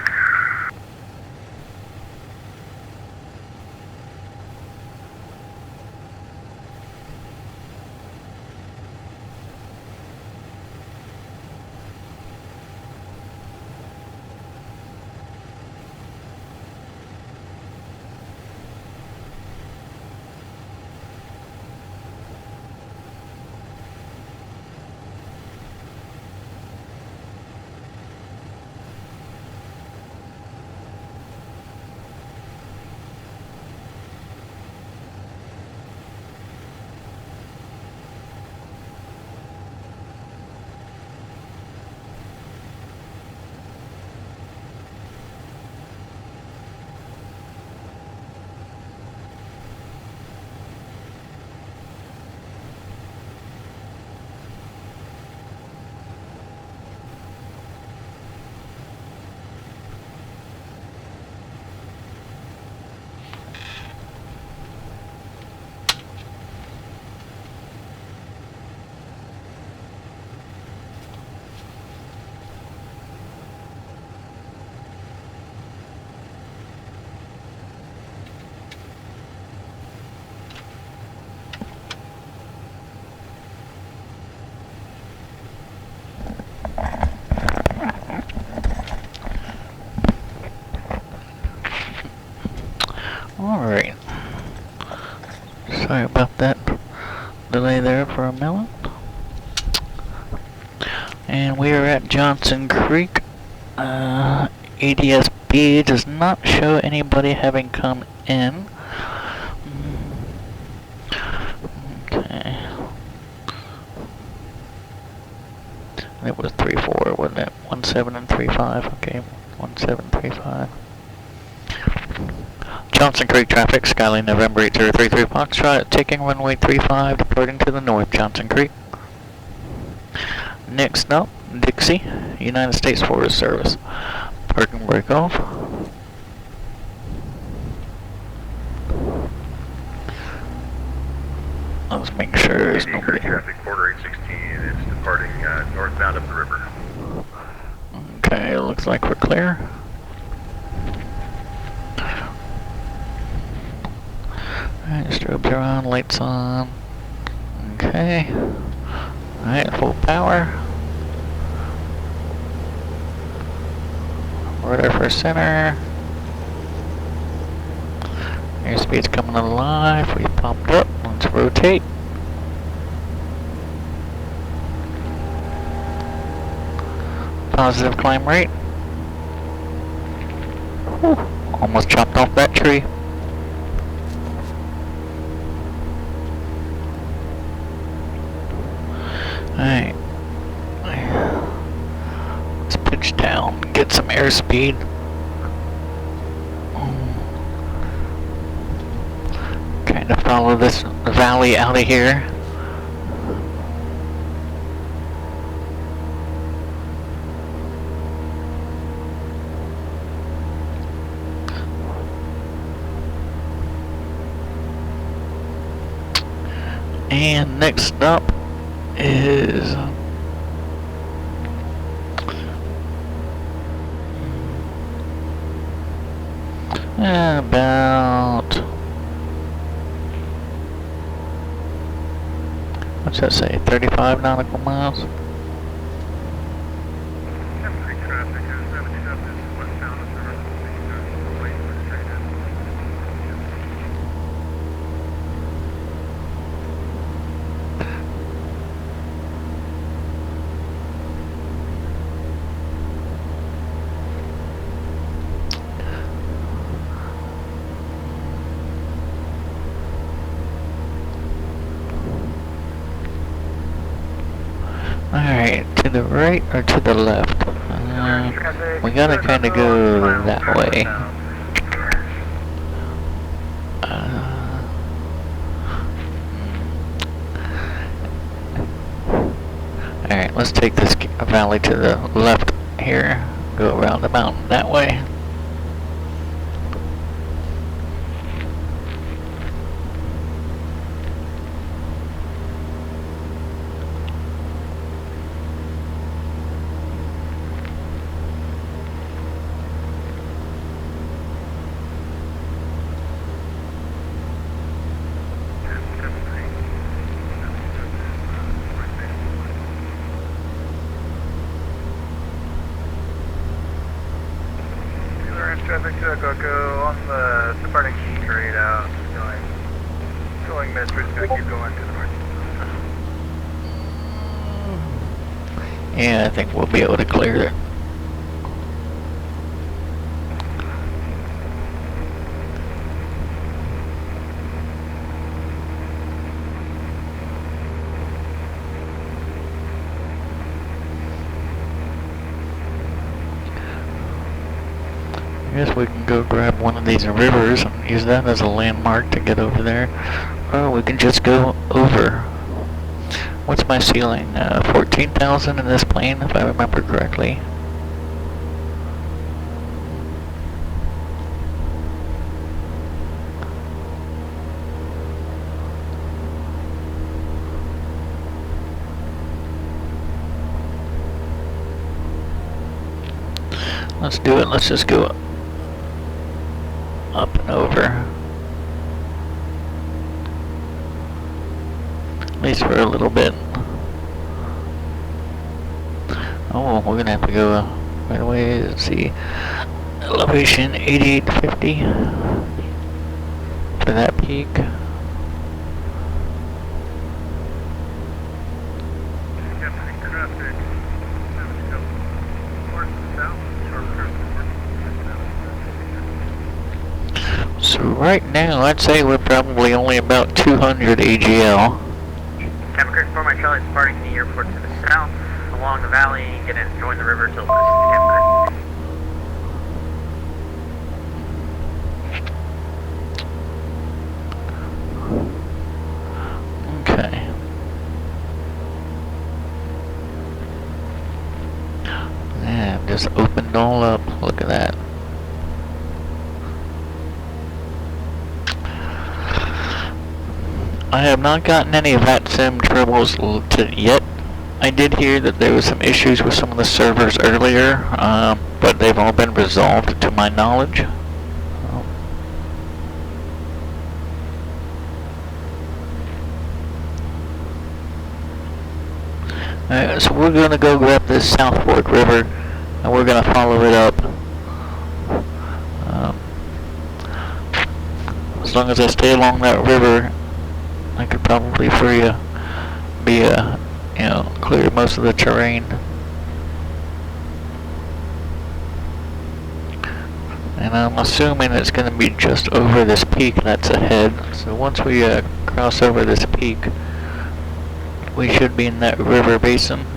Speaker 6: Alright. Sorry about that delay there for a minute. And we are at Johnson Creek. ADS-B does not show anybody having come in. Okay. It was 3-4, wasn't it? 17 and 3-5. Okay, 1735. Johnson Creek traffic, Skylane November 8033 Foxtrot, taking runway 35, departing to the north, Johnson Creek. Next up, Dixie, United States Forest Service. Parking brake off.
Speaker 1: Let's make sure there's
Speaker 12: Any
Speaker 1: nobody.
Speaker 12: traffic, quarter 816, it's departing northbound up the river.
Speaker 1: Okay, looks like we're clear. Alright, strobes are on, lights on. Okay. Alright, full power. Rudder for center. Airspeed's coming alive. We popped up. Let's rotate. Positive climb rate. Whew, almost chopped off that tree. Alright. Let's pitch down, get some airspeed. Trying to follow this valley out of here. And next up is about, what's that say, 35 nautical miles?
Speaker 11: Traffic, 72 is westbound of the river. Wait for the train in.
Speaker 1: Alright, to the right or to the left? We gotta kinda go that way. Alright, let's take this valley to the left here. Go around the mountain that way.
Speaker 11: Traffic to Go on the departing straight out, going mid, we're just gonna keep going to the north.
Speaker 1: Yeah, I think we'll be able to clear it. I guess we can go grab one of these rivers and use that as a landmark to get over there. Or we can just go over. What's my ceiling? 14,000 in this plane, if I remember correctly. Let's do it. Let's just go up and over. At least for a little bit. Oh, we're gonna have to go right away. Let's see. Elevation 8850 for that peak. So right now, I'd say we're probably only about 200 AGL.
Speaker 9: Captain for my Charlie departing the airport to the south, along the valley, gonna join the river to the west.
Speaker 1: Okay. Yeah, just opened all up. Look at that. I have not gotten any VATSIM troubles yet. I did hear that there was some issues with some of the servers earlier, but they've all been resolved to my knowledge. So we're going to go grab this South Fork River, and we're going to follow it up. As long as I stay along that river, I could probably clear most of the terrain. And I'm assuming it's going to be just over this peak that's ahead. So once we cross over this peak, we should be in that river basin.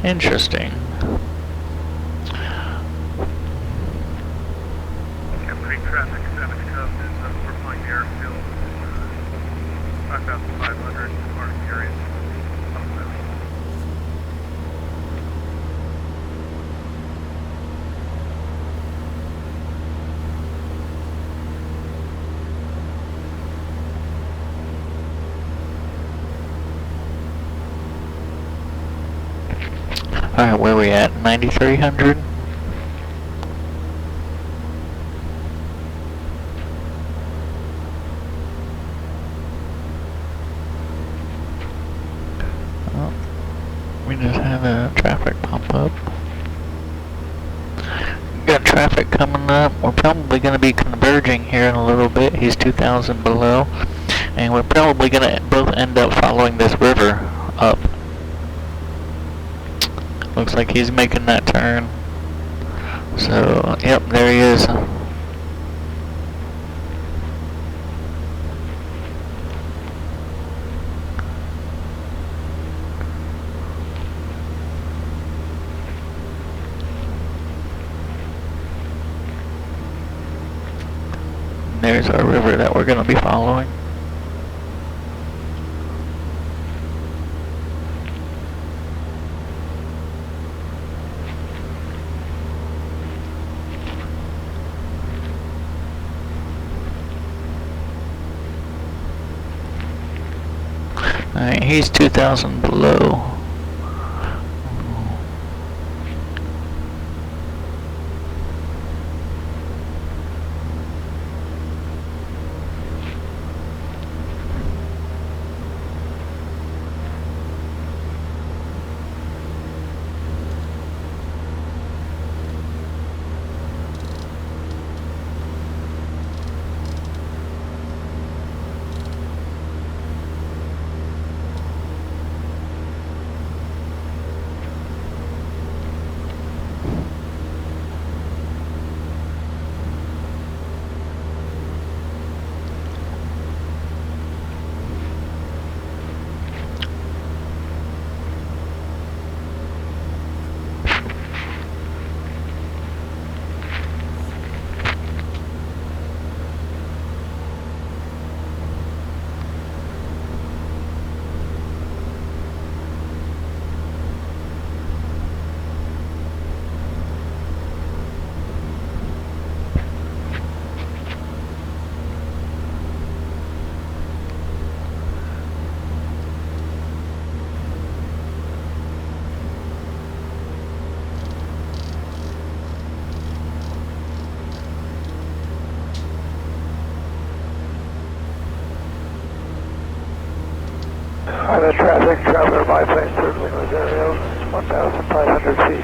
Speaker 1: Interesting.
Speaker 11: Company traffic, 7 Cub is we're flying the airfield. 5,500 mark area.
Speaker 1: Alright, where are we at? 9,300? Oh, we just had a traffic pop up. Got traffic coming up. We're probably going to be converging here in a little bit. He's 2,000 below. And we're probably going to both end up following this river up. Looks like he's making that turn. So, yep, there he is. There's our river that we're going to be following. Alright, he's 2,000 below.
Speaker 11: The traffic, traveler biplane circling those areas, 1,500 feet.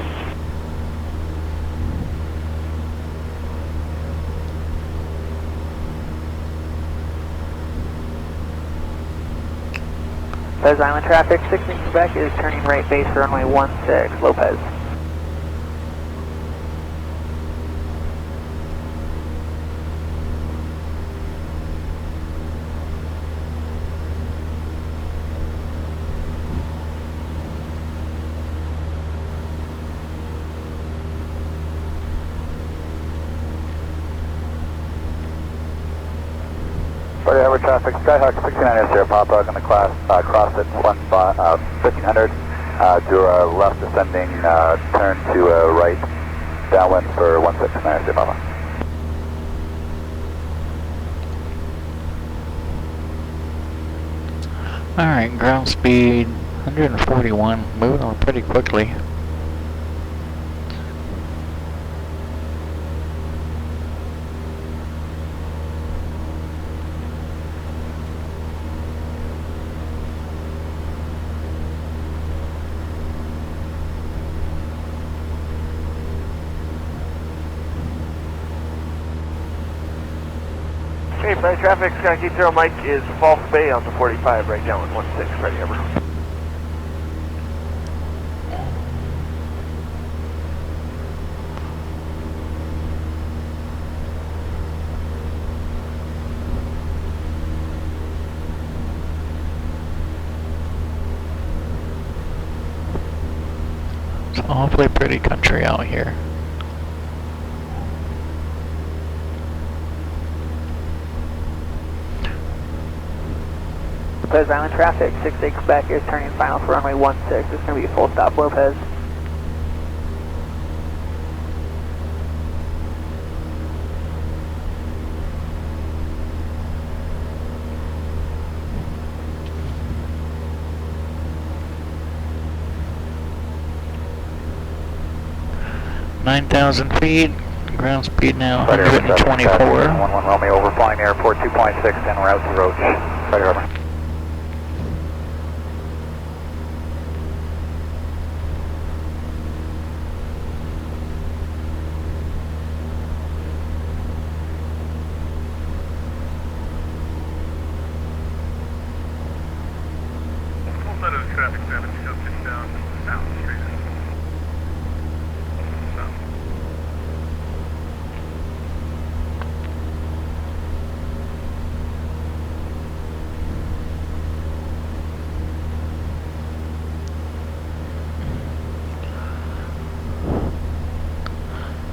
Speaker 13: Fez Island traffic, 16 Quebec is turning right base for runway 16, Lopez.
Speaker 11: Traffic, Skyhawk 69 is 0 Papa, going to cross at 1500.
Speaker 14: Do a left ascending, turn to right, downwind for 16, Papa.
Speaker 1: Alright, ground speed 141, moving on pretty quickly.
Speaker 11: Hey, flight traffic, Sky 0 Mike is False Bay on the 45, right down 16, ready, over.
Speaker 1: It's awfully pretty country out here.
Speaker 13: Lopez Island traffic, 68 Quebec is turning final for runway 16. It's going to be a full stop, Lopez.
Speaker 1: $9,000 feet, ground speed now 124.
Speaker 14: 11 Romeo overflying airport 2.6 en route to Roach. Ready, over.
Speaker 10: Full Meadows traffic 7, just down South Street. South.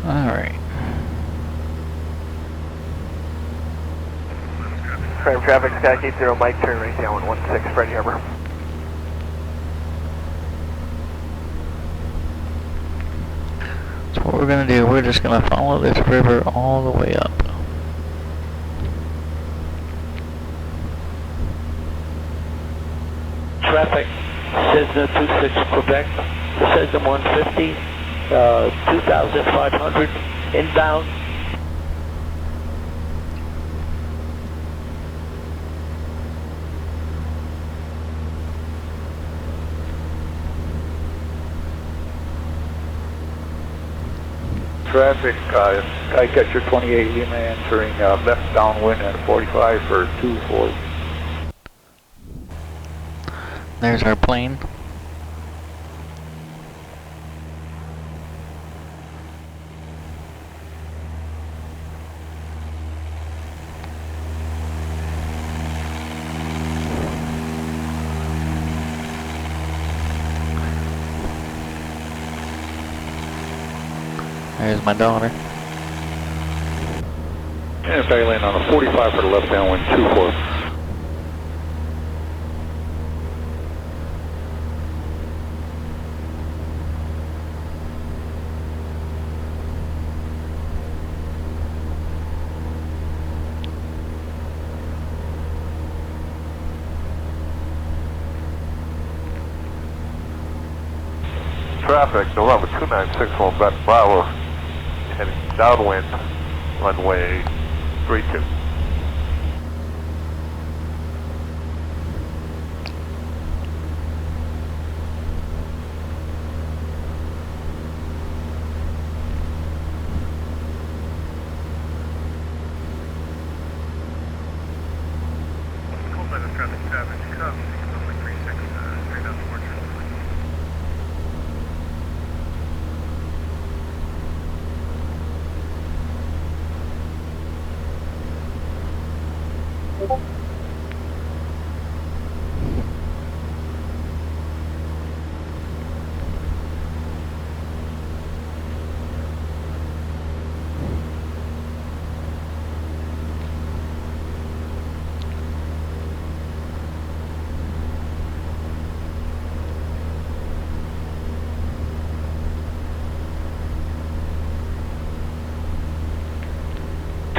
Speaker 1: Alright.
Speaker 11: Frame traffic, Sky 0 Mike, turn right down 16, ready, over.
Speaker 1: So what we're gonna do, we're just gonna follow this river all the way up.
Speaker 15: Traffic, Cessna 26 Quebec, Cessna 150, 2,500 inbound.
Speaker 16: Traffic, Skycatcher 28 Lima entering left downwind at 45 for 240.
Speaker 1: There's our plane. There's my daughter.
Speaker 16: And if I land on a 45 for the left downwind 24.
Speaker 10: Traffic, November 2961 back Bravo, heading downwind, runway 32. Traffic, come, runway 36, straight out to Orchard.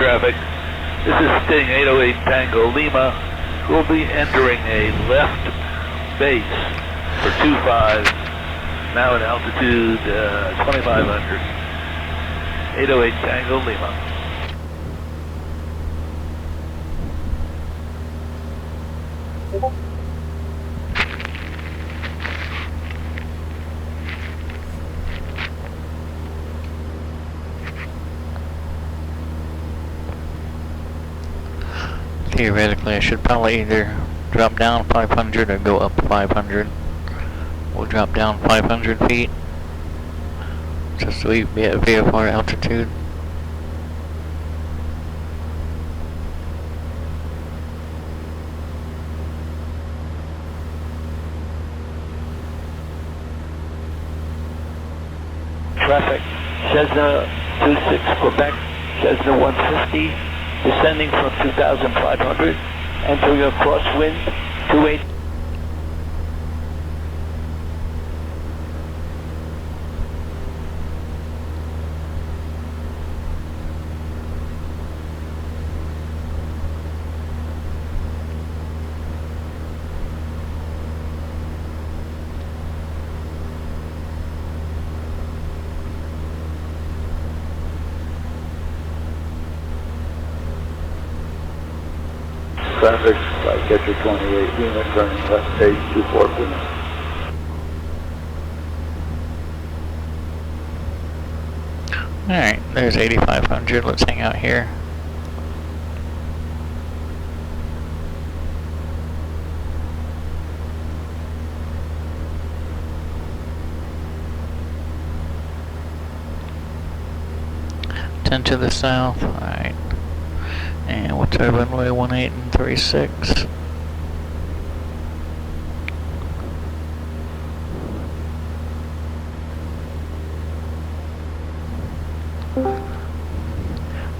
Speaker 16: traffic. This is Sting 808 Tango Lima. We'll be entering a left base for 25, now at altitude 2,500. 808 Tango Lima.
Speaker 1: Theoretically, I should probably either drop down 500 or go up 500. We'll drop down 500 feet, just so we be at VFR altitude.
Speaker 15: Traffic, Cessna 26 Quebec, Cessna 150, descending from 2,500, entering a crosswind, 28.
Speaker 16: Traffic, Flycatcher 28, Lima, turning left base 24 Lima.
Speaker 1: Alright, there's 8,500. Let's hang out here. Ten to the south. Alright. And what's our runway? 1836.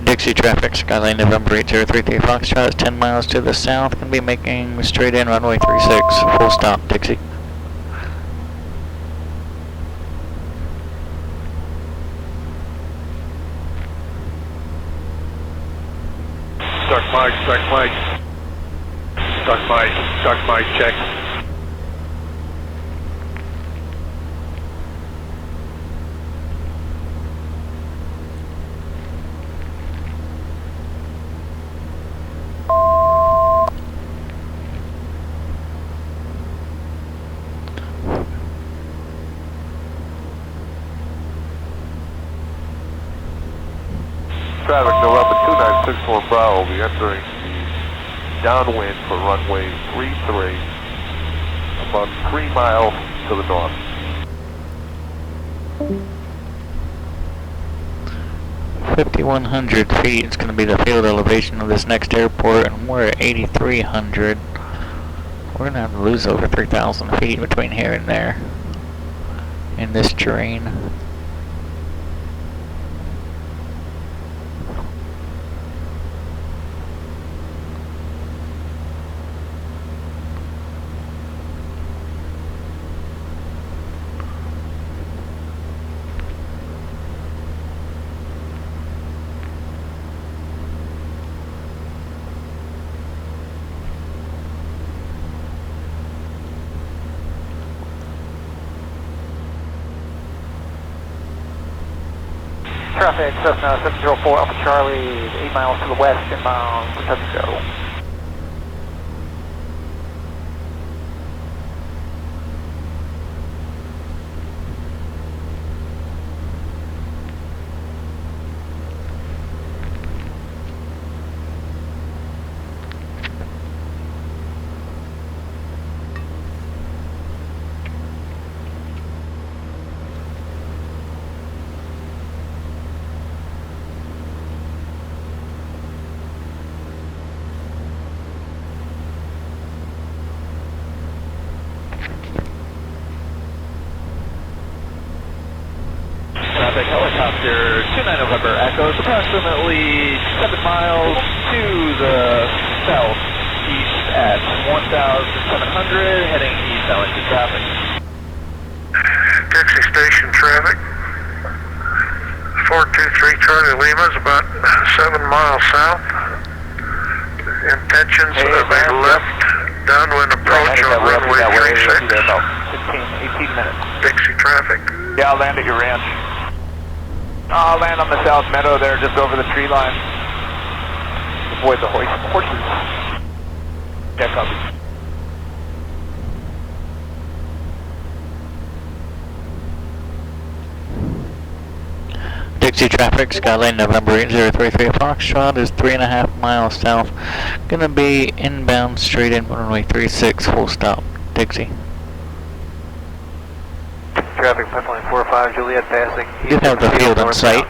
Speaker 1: Dixie traffic, Skyline November 8033 Foxtrot is 10 miles to the south. Gonna be making straight in runway 36. Full stop, Dixie.
Speaker 16: Start mic, check.
Speaker 17: Traffic, November 2964 Bravo will be entering the downwind for runway 33, about 3 miles to the north.
Speaker 1: $5,100 feet is going to be the field elevation of this next airport, and we're at 8,300. We're going to have to lose over 3,000 feet between here and there in this terrain.
Speaker 13: Traffic, Cessna 704 Alpha Charlie, 8 miles to the west, inbound for touch and go.
Speaker 16: Helicopter 29 November Echoes, approximately 7 miles to the southeast at 1,700, heading eastbound into traffic.
Speaker 6: Dixie Station traffic. 14 423 Charlie Lima is about 7 miles south. Intentions of a left downwind approach on runway 36.
Speaker 14: About 15, 18 minutes.
Speaker 6: Dixie traffic.
Speaker 14: Yeah, I'll land at your ranch. I'll land on the south meadow there, just over the tree line. Avoid the horses. Yeah, copy.
Speaker 1: Dixie traffic, Skylane November 8033 Foxtrot is 3.5 miles south. Gonna be inbound straight in runway 36, full stop. Dixie.
Speaker 14: Traffic pipeline 45, Juliet passing.
Speaker 1: You have the field in sight.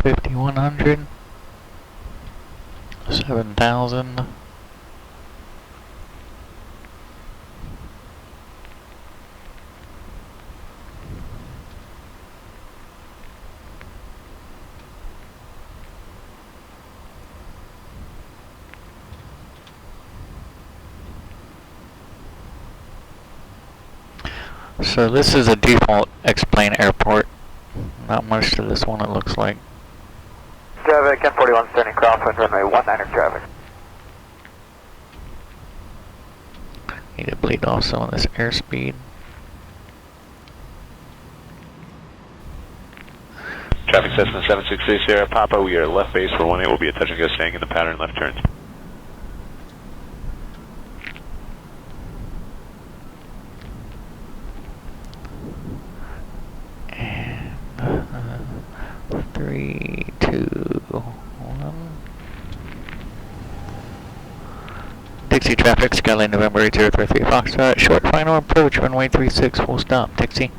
Speaker 1: $5,100, 7,000. So this is a default X-plane airport. Not much to this one, it looks like.
Speaker 14: Traffic, N41 turning crosswind, runway 19er traffic.
Speaker 1: Need to bleed off some of this airspeed.
Speaker 18: Traffic Cessna 763 Sierra Papa, we are left base for 18, we'll be a touch and go staying in the pattern left turns.
Speaker 1: And 3, 2, 1. Dixie traffic, Skylane November 8033 Foxtrot, short final approach, runway 36, full stop. Dixie.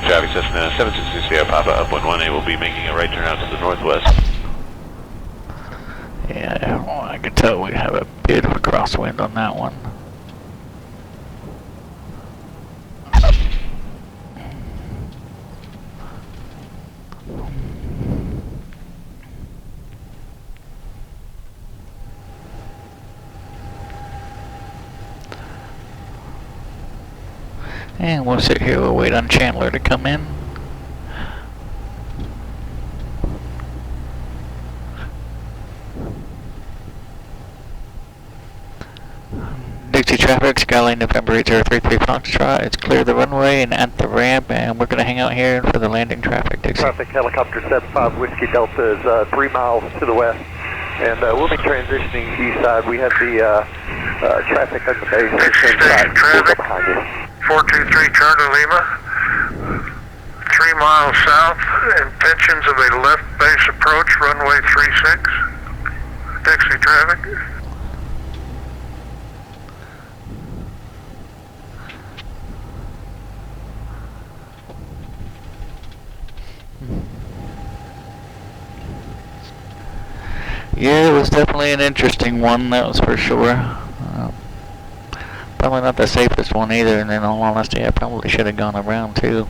Speaker 18: Traffic Cessna 763 Sierra Papa, up 118, we'll be making a right turn out to the northwest.
Speaker 1: Yeah, well, I can tell we have a bit of a crosswind on that one. And we'll sit here, we'll wait on Chandler to come in. Dixie traffic, Skylane November 8033 Foxtrot. It's clear the runway and at the ramp, and we're going to hang out here for the landing traffic, Dixie.
Speaker 11: Traffic helicopter 75 Whiskey Delta is 3 miles to the west, and we'll be transitioning east side. We have the traffic at the base.
Speaker 6: Dixie station traffic, 423 Charlie Lima, 3 miles south, intentions of a left base approach, runway 36. Dixie traffic.
Speaker 1: Yeah, it was definitely an interesting one, that was for sure. Probably not the safest one either, and in all honesty, I probably should have gone around too.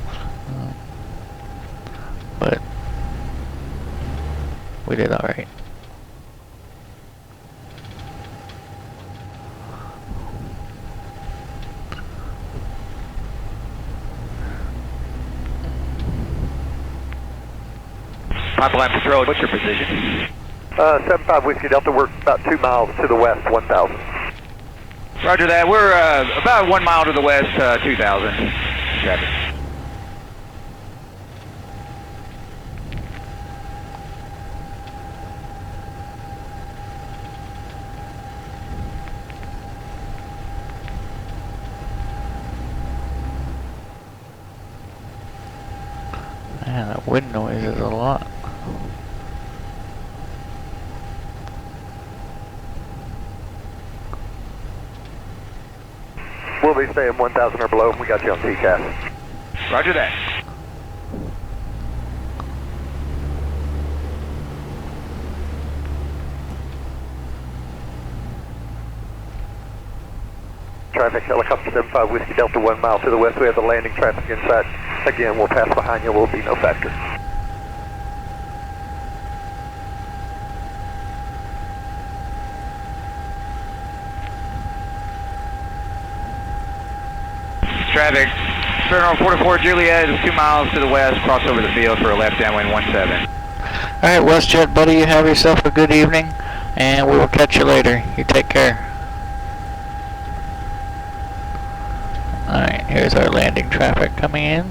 Speaker 1: But we did alright.
Speaker 11: Pipeline Patrol, what's your position? 75 Whiskey Delta, we're about 2 miles to the west, 1,000.
Speaker 19: Roger that. We're about 1 mile to the west, 2,000. Traffic.
Speaker 1: a lot.
Speaker 11: We'll be staying 1,000 or below. We got you on TCAS.
Speaker 19: Roger that.
Speaker 11: Traffic, helicopter 75 Whiskey Delta 1 mile to the west. We have the landing traffic inside. Again, we'll pass behind you. We'll be no factor.
Speaker 19: Traffic. Terminal 44 Juliet is 2 miles to the west. Cross over the field for a left downwind 17.
Speaker 1: Alright, WestJet buddy, you have yourself a good evening, and we will catch you later. You take care. Alright, here's our landing traffic coming in.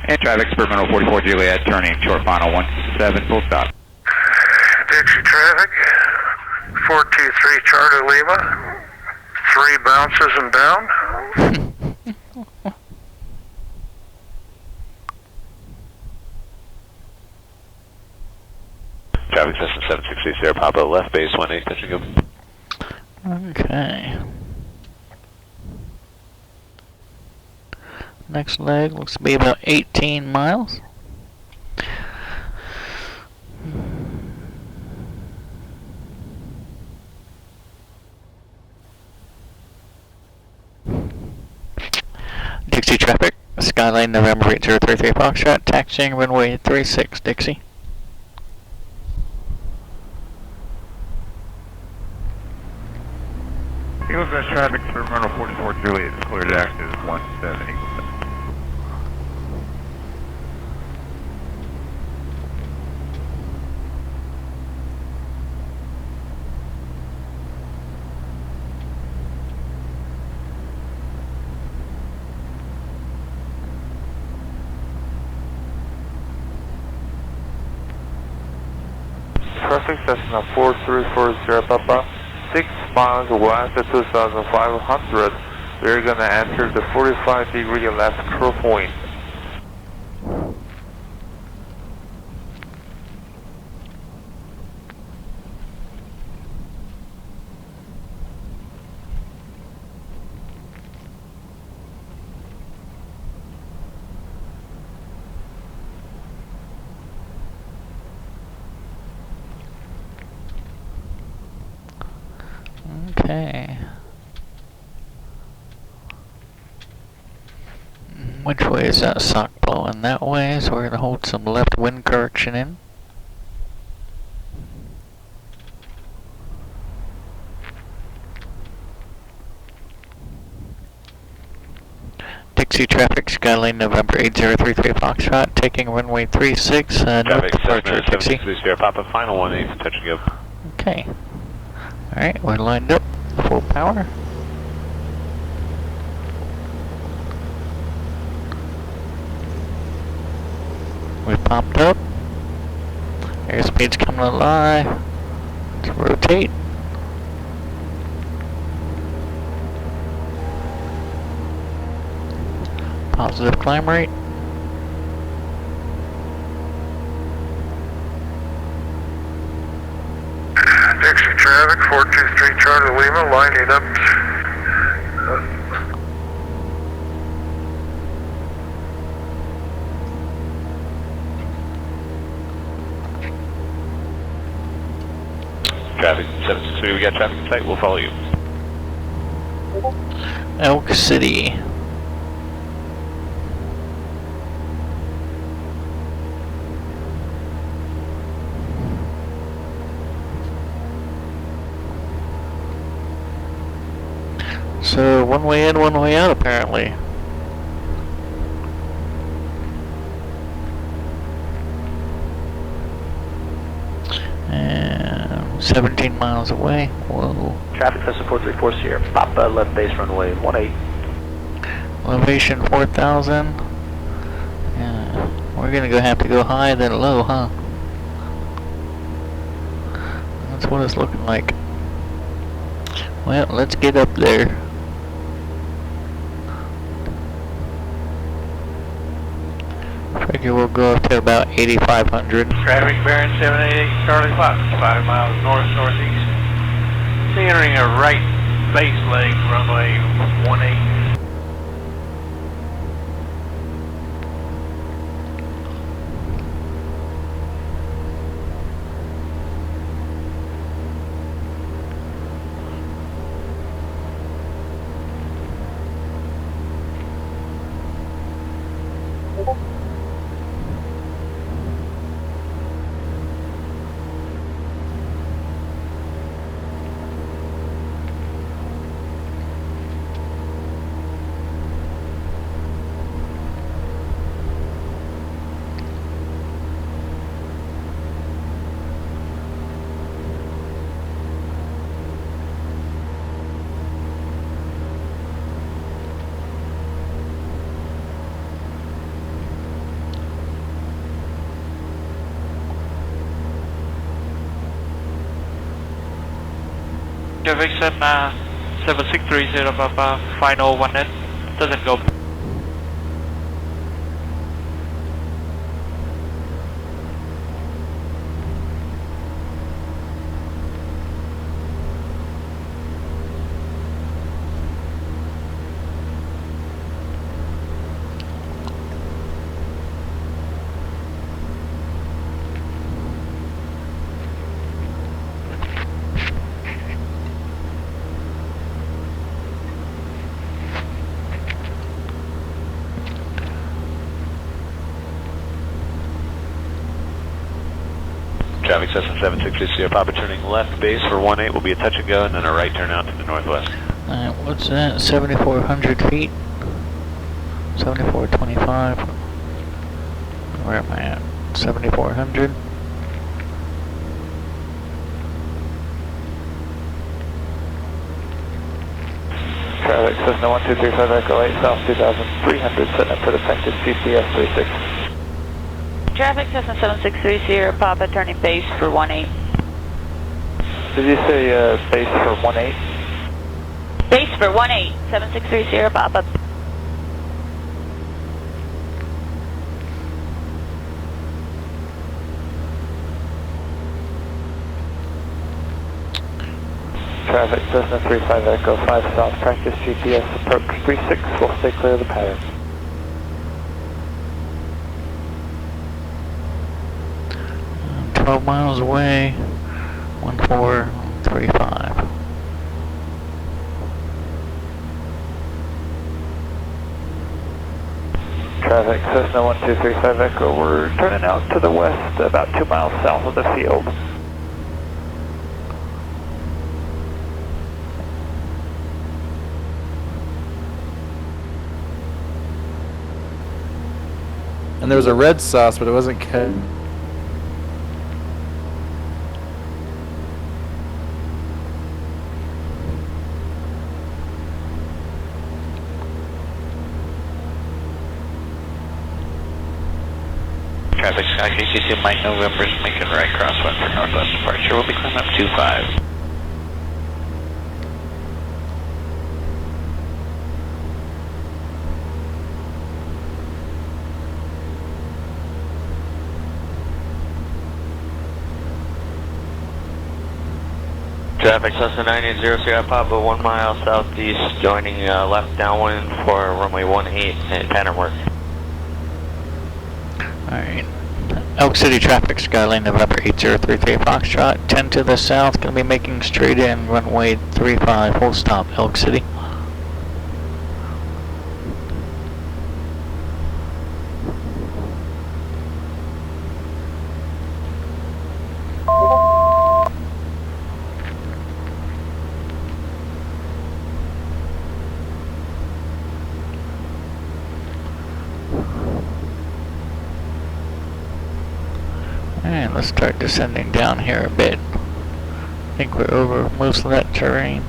Speaker 19: And traffic, Terminal 44 Juliet, turning short final 17, full stop.
Speaker 6: Dixie traffic, 423 Charlie Lima, 3 bounces and down.
Speaker 18: Traffic System 760 Sierra Papa, left base 18, touching go.
Speaker 1: Okay. Next leg looks to be about 18 miles. Dixie traffic, Skyline November 8033 Foxtrot, taxiing runway 36, Dixie.
Speaker 19: Eagles West traffic, Terminal 44 Juliet is cleared active 17.
Speaker 17: Traffic Cessna 4340 Papa, 6 miles west of 2,500. We're gonna enter the 45-degree left curve point.
Speaker 1: Okay. Which way is that sock blowing? That way, so we're going to hold some left wind correction in. Dixie traffic, Skyline November 8033 Foxtrot, taking runway 36, north departure, Dixie.
Speaker 18: Sierra Papa, final 18, touching go.
Speaker 1: Okay. Alright, we're lined up, full power. We popped up. Airspeed's coming alive. Let's rotate. Positive climb rate.
Speaker 6: Dixie traffic, 423 Charlie Lima, lining up.
Speaker 18: Traffic 763, we got traffic in sight, we'll follow you.
Speaker 1: Elk City. – So one way in, one way out apparently. And 17 miles away. Whoa.
Speaker 15: Traffic Cessna 434 Sierra Papa, left base runway 18.
Speaker 1: Elevation 4,000. Yeah, we're gonna have to go high then low, huh? That's what it's looking like. Well, let's get up there. Figure we'll go up to about 8,500.
Speaker 16: Traffic bearing 788 Charlie Fox, 5 miles north-northeast. Entering a right base leg, runway 18.
Speaker 20: Traffic Cessna 7630 Papa, final 1 net, doesn't go.
Speaker 18: Traffic Cessna 7630 Papa, turning left base for 18 will be a touch and go, and then a right turn out to the northwest.
Speaker 1: Alright, what's that? 7,400 feet? 7,425. Where am I at? 7,400.
Speaker 14: Traffic Cessna 1235 Echo 8 South 2300, setting up for defective GPS 36.
Speaker 21: Traffic Cessna 763 Sierra Papa, turning base for 18.
Speaker 14: Did you say base for 18?
Speaker 21: Base for 18, 763 Sierra Papa.
Speaker 14: Traffic Cessna 35 Echo 5 South, practice GPS approach 36, will stay clear of the pattern.
Speaker 1: 12 miles away, 1435.
Speaker 14: Traffic Cessna 1235 Echo, we're turning out to the west about 2 miles south of the field.
Speaker 7: And there was a red sauce, but it wasn't cut.
Speaker 18: Traffic Sky KCC Mike November is making right crosswind for northwest departure. We'll be climbing up 25.
Speaker 22: Traffic Cessna 980 Sierra Papa, 1 mile southeast, joining left downwind for runway 18 and pattern work.
Speaker 1: Alright. Elk City traffic, Skyline November 8033 Foxtrot, 10 to the south, gonna be making straight in, runway 35, full stop, Elk City. Let's start descending down here a bit. I think we're over most of that terrain.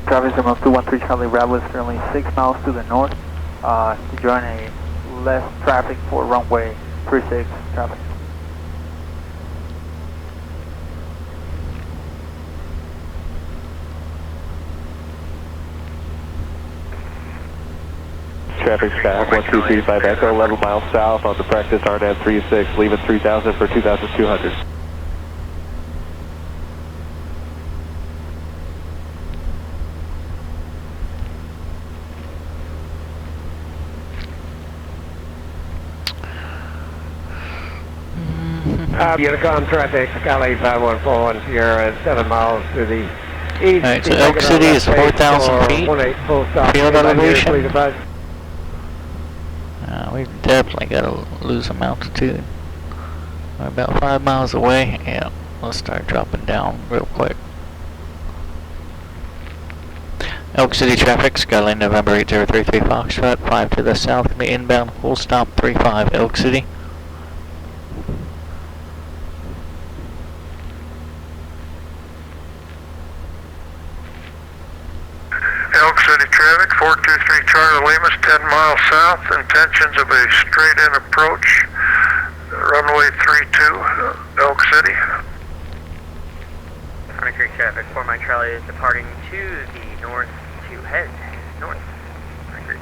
Speaker 13: Travis from 213 Charlie Bravo is currently 6 miles to the north. To join a left traffic for runway 36 traffic.
Speaker 15: Traffic Skyhawk 1235 Echo, 11 miles south on the practice RNAV 36, leaving 3000 for 2200.
Speaker 3: Unicom traffic, Scally 514, you're 7 miles to the east.
Speaker 1: Alright, so Elk City is 4,000 feet. Field elevation. We've definitely got to lose some altitude. We're about 5 miles away. Yeah, let's start dropping down real quick. Elk City traffic, Skyline November 8033 Foxtrot, 5 to the south, can be inbound, full stop 35 Elk City.
Speaker 6: Elk City traffic, 423 Charlie Lima, 10 miles south, intentions of a straight-in approach, runway 32, Elk City.
Speaker 9: 23 traffic, 4 Mike Charlie is departing to the north to head north. 23.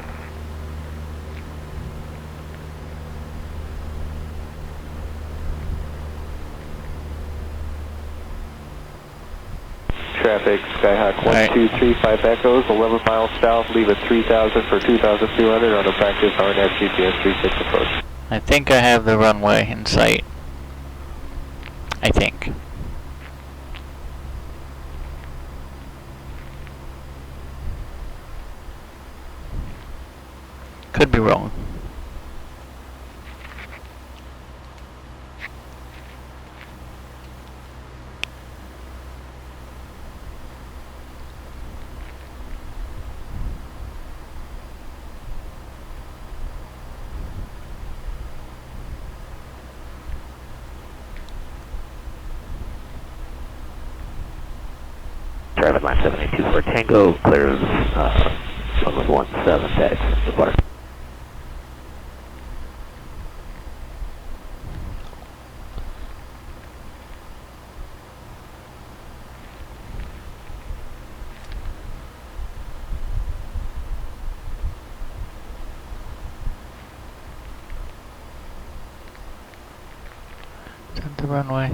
Speaker 15: Traffic, Skyhawk 1235 Echoes, 11 miles south, leaving 3000 for 2200 on the practice RNAV GPS 36 approach.
Speaker 1: I think I have the runway in sight. I think. Could be wrong.
Speaker 15: Traffic line 782 for Tango, clears runway 17 taxi, depart.
Speaker 1: Send the runway.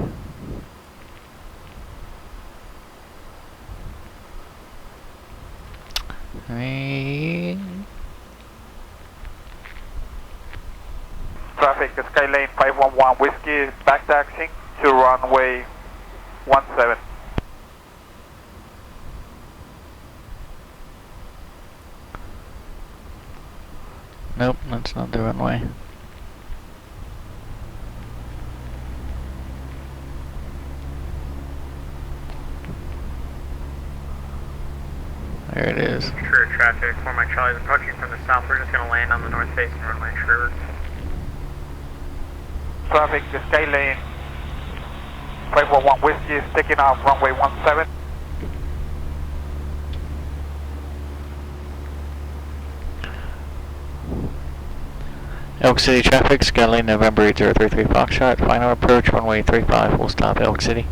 Speaker 19: Traffic, Skylane 511 Whiskey, back taxiing to runway 17.
Speaker 1: Nope, that's not the runway. There it is.
Speaker 9: True traffic, 4 Mike Charlie is approaching from the south. We're just going to land on the north facing runway True.
Speaker 19: Traffic, Skylane 511 Whiskey is taking off runway 17.
Speaker 1: Elk City traffic, Skyline November 8033 Foxtrot, final approach runway 35, full stop Elk City.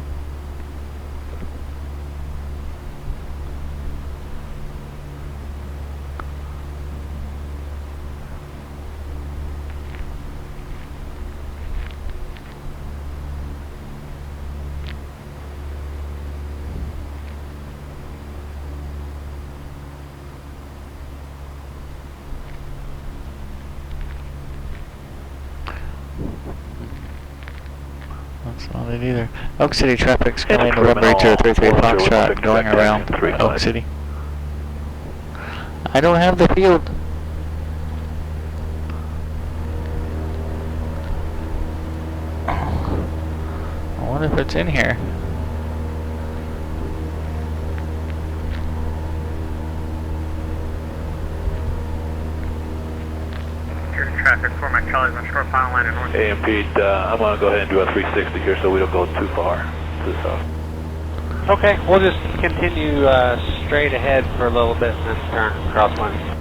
Speaker 1: That's not it either. Elk City traffic, Skyline November 8033 Foxtrot, going around Elk City. I don't have the field. wonder if it's in here.
Speaker 9: Traffic for my Charlie's on short final line in north.
Speaker 16: Hey, Pete, I'm going to go ahead and do a 360 here so we don't go too far to the south.
Speaker 3: Okay, we'll just continue straight ahead for a little bit and then turn crosswind.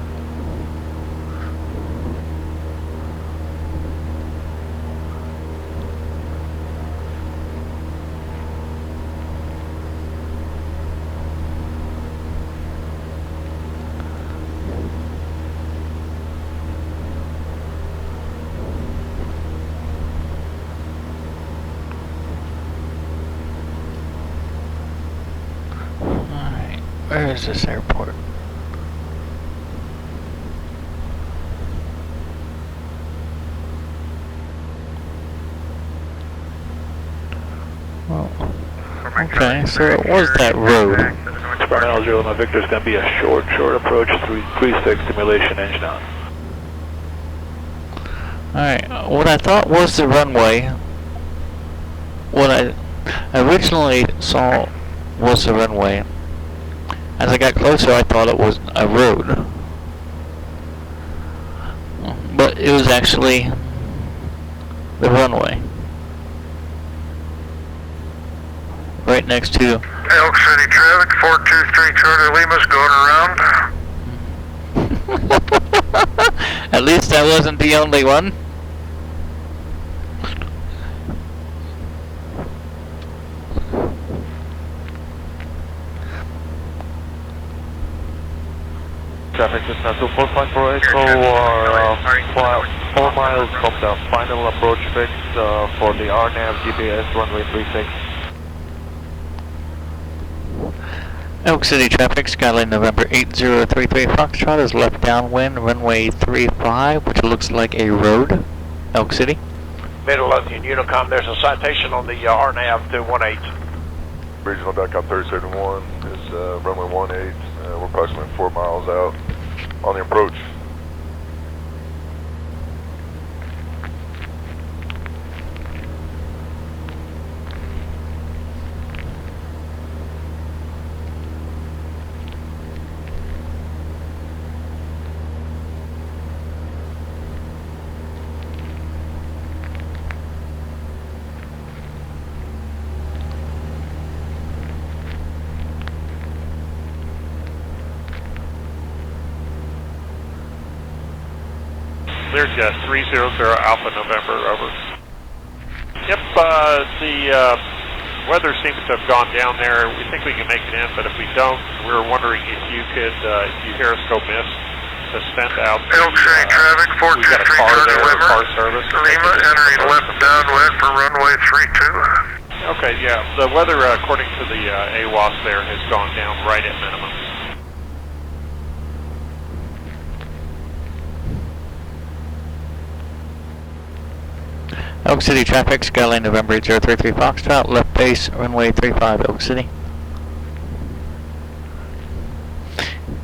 Speaker 1: Where is this airport? Well, okay, so it was that road.
Speaker 16: Spartan L0, my Victor's going to be a short approach through 36 simulation engine on.
Speaker 1: Alright, what I thought was the runway, what I originally saw was the runway. As I got closer, I thought it was a road. But it was actually the runway. Right next to
Speaker 6: Elk City traffic, 423 Charter Lima's going around.
Speaker 1: At least I wasn't the only one.
Speaker 17: Traffic is now 245 Echo, 4 miles from the final approach fix for the RNAV GPS runway 36.
Speaker 1: Elk City traffic, Skyline November 8033 Foxtrot is left downwind, runway 35, which looks like a road. Elk City.
Speaker 2: Midlothian Unicom, there's a citation on the RNAV 218.
Speaker 17: Regional DACOM 371 is runway 18. We're approximately 4 miles out on the approach.
Speaker 2: Cleared 300 Alpha November, over. Yep, the weather seems to have gone down there. We think we can make it in, but if we don't, we're wondering if you could, if you periscope mist, to send out the,
Speaker 6: Elk City traffic, 423 Charter Lima, entering left downwind for runway 32.
Speaker 2: Okay, yeah, the weather, according to the AWAS there, has gone down right at minimum.
Speaker 1: Elk City traffic, Skyline November 8033 Foxtrot, left base, runway 35, Elk City.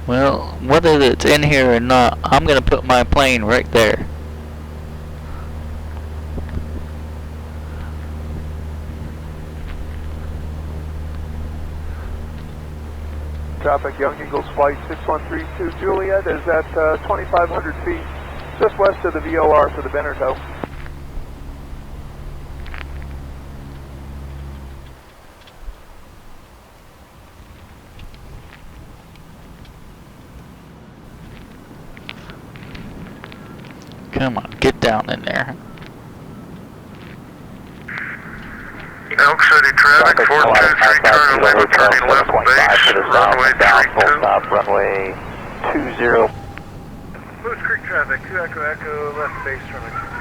Speaker 1: Well, whether it's in here or not, I'm going to put my plane right there.
Speaker 11: Traffic, Young Eagles Flight 6132 Juliet is at 2,500 feet just west of the VOR for the Bennertoe.
Speaker 1: Come on, get down in there.
Speaker 6: Elk City traffic, 423 Charter Lima, turning left base, runway 32.
Speaker 11: Stop, runway 20.
Speaker 6: Moose Creek traffic, 2 Echo Echo, left base, runway 22.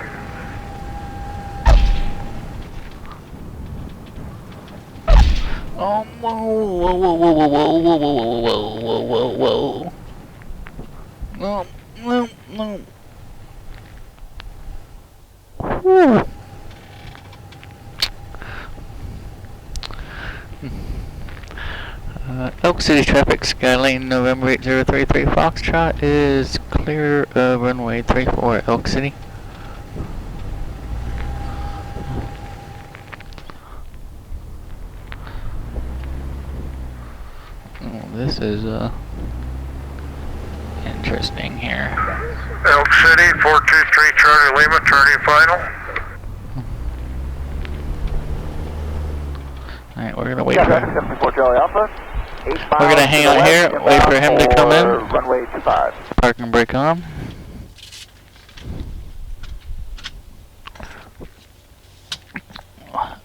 Speaker 1: Oh, whoa, whoa, whoa, whoa, whoa, whoa, whoa, whoa, whoa, whoa, whoa. No, no, no. Whew. Elk City traffic, Skyline November 8033 Foxtrot is clear of runway 34, Elk City. This is interesting here.
Speaker 6: Elk City, 423 Charlie Lima, turning final.
Speaker 1: Alright, we're gonna wait for him.
Speaker 13: 74 Charlie Alpha.
Speaker 1: We're gonna hang out here, wait for him to come in.
Speaker 13: Runway 25.
Speaker 1: Parking brake on.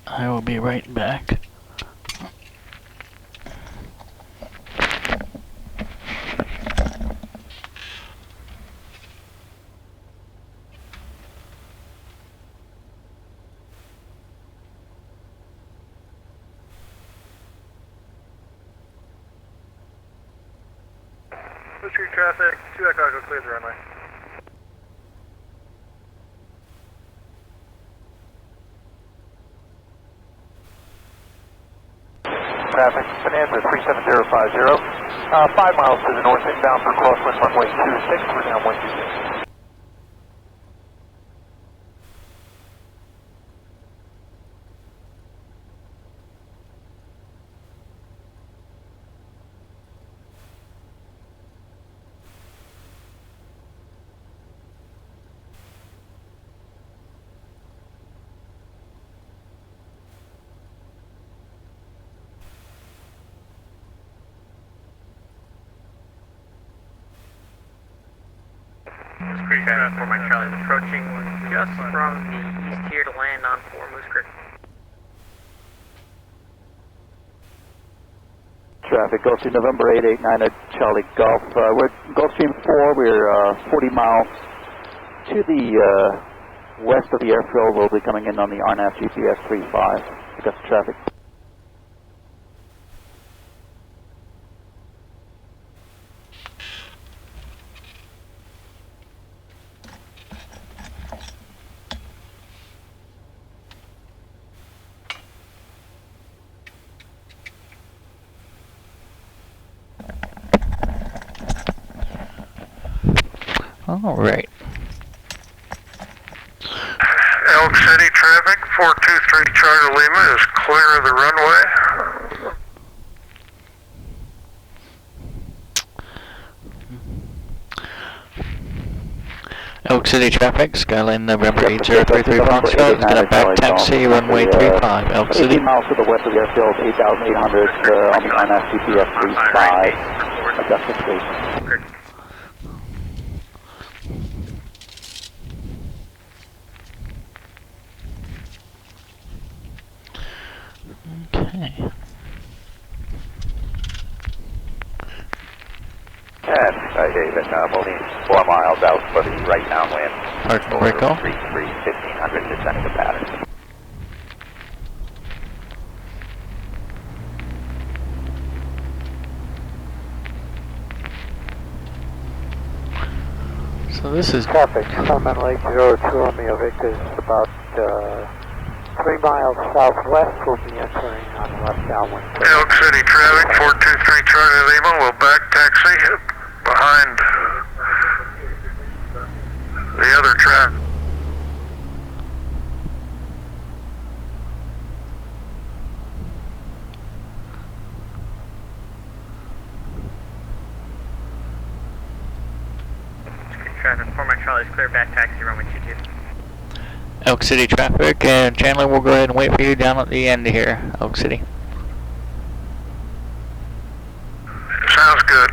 Speaker 1: I will be right back.
Speaker 6: Street traffic, 2 Echo, clear the runway.
Speaker 11: Traffic, Bonanza 37050. 5 miles to the north, inbound for crosswind runway 26, we're down 126.
Speaker 9: Creek for my Charlie, approaching just from the east here to land on 4 Moose Creek.
Speaker 13: Traffic, Gulfstream November 889 at Charlie Golf. We're at Gulfstream 4, we're 40 miles to the west of the airfield. We'll be coming in on the RNAV GPS 35. Pick up the traffic.
Speaker 1: Alright.
Speaker 6: Elk City traffic, 423 Charlie Lima is clear of the runway.
Speaker 1: Elk City traffic, Skyline November 8033 Foxtrot is going to back taxi runway 35, Elk City.
Speaker 13: 18 miles to the west of the airfield, 8,800 on the RNAV GPS 35. Adjusting station.
Speaker 1: Okay.
Speaker 11: And David, moving 4 miles out for the right downwind.
Speaker 1: Parking brake off.
Speaker 11: 1500 descending the pattern.
Speaker 1: So this is
Speaker 3: traffic. Summon Lake 02 Romeo Victor is about 3 miles southwest. We'll be entering on the left downwind.
Speaker 6: Elk City traffic, 423 Charlie Lima will back taxi behind the other traffic.
Speaker 9: Traffic for my Charlie's clear, back taxi runway 22.
Speaker 1: Elk City traffic, and Chandler will go ahead and wait for you down at the end here, Elk City.
Speaker 6: Sounds good.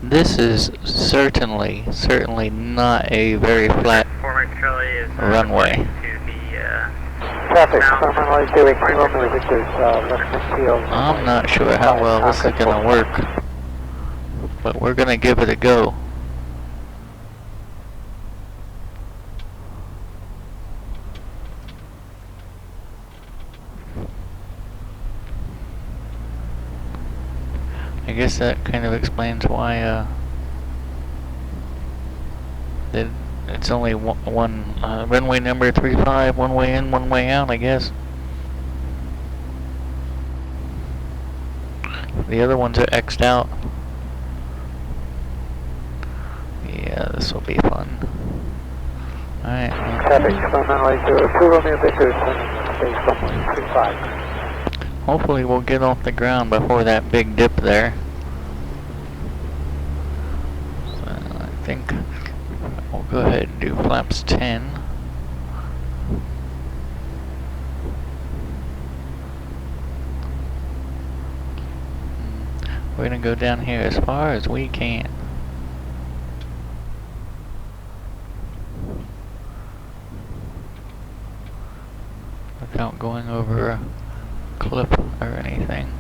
Speaker 1: This is certainly not a very flat runway.
Speaker 3: Traffic, Summon Lake 02 Romeo Victor is left field.
Speaker 1: I'm not sure how well this is going to work, but we're going to give it a go. I guess that kind of explains why it's only one runway number 35, one way in, one way out, I guess. The other ones are X'd out. Yeah, this will be fun. Alright.
Speaker 3: Traffic from runway 02, Romeo Victor, stage runway 35.
Speaker 1: Hopefully we'll get off the ground before that big dip there. So I think we'll go ahead and do flaps 10. We're gonna go down here as far as we can. Without going over a cliff or anything.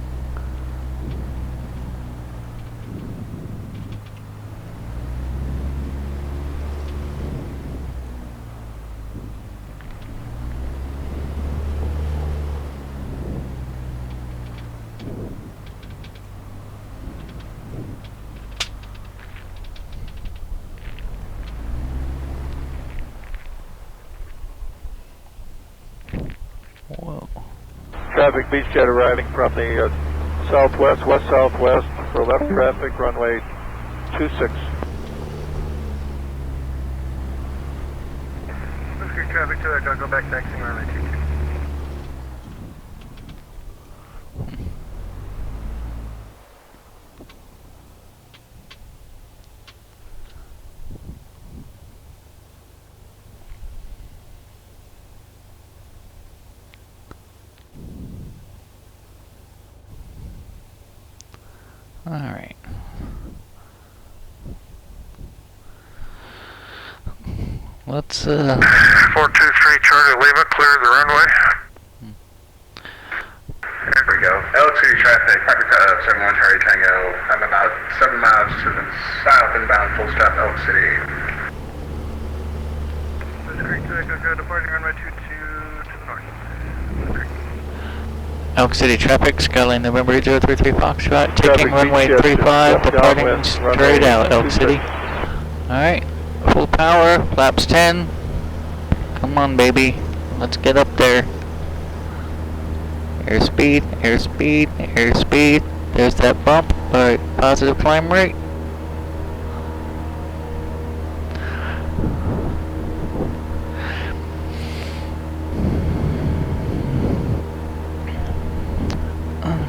Speaker 1: Whoa.
Speaker 11: Traffic beach jet arriving from the southwest, west-southwest for left traffic, runway 26.
Speaker 6: Whiskey traffic to Echo, go back taxiing runway 22.
Speaker 1: Alright. Let's
Speaker 6: 423 Charlie Lima, clear the runway.
Speaker 10: There we go. Elk City traffic, Piper 71 Charlie Tango. I'm about 7 miles to the south inbound, full stop Elk City.
Speaker 6: Whiskey to Echo, go departing runway 22 to the north.
Speaker 1: Elk City traffic, Skyline November 033 Foxtrot, taking runway 35, departing straight out, Elk City. Alright, full power, flaps 10. Come on, baby. Let's get up there. Airspeed, airspeed, airspeed. There's that bump. Alright, positive climb rate.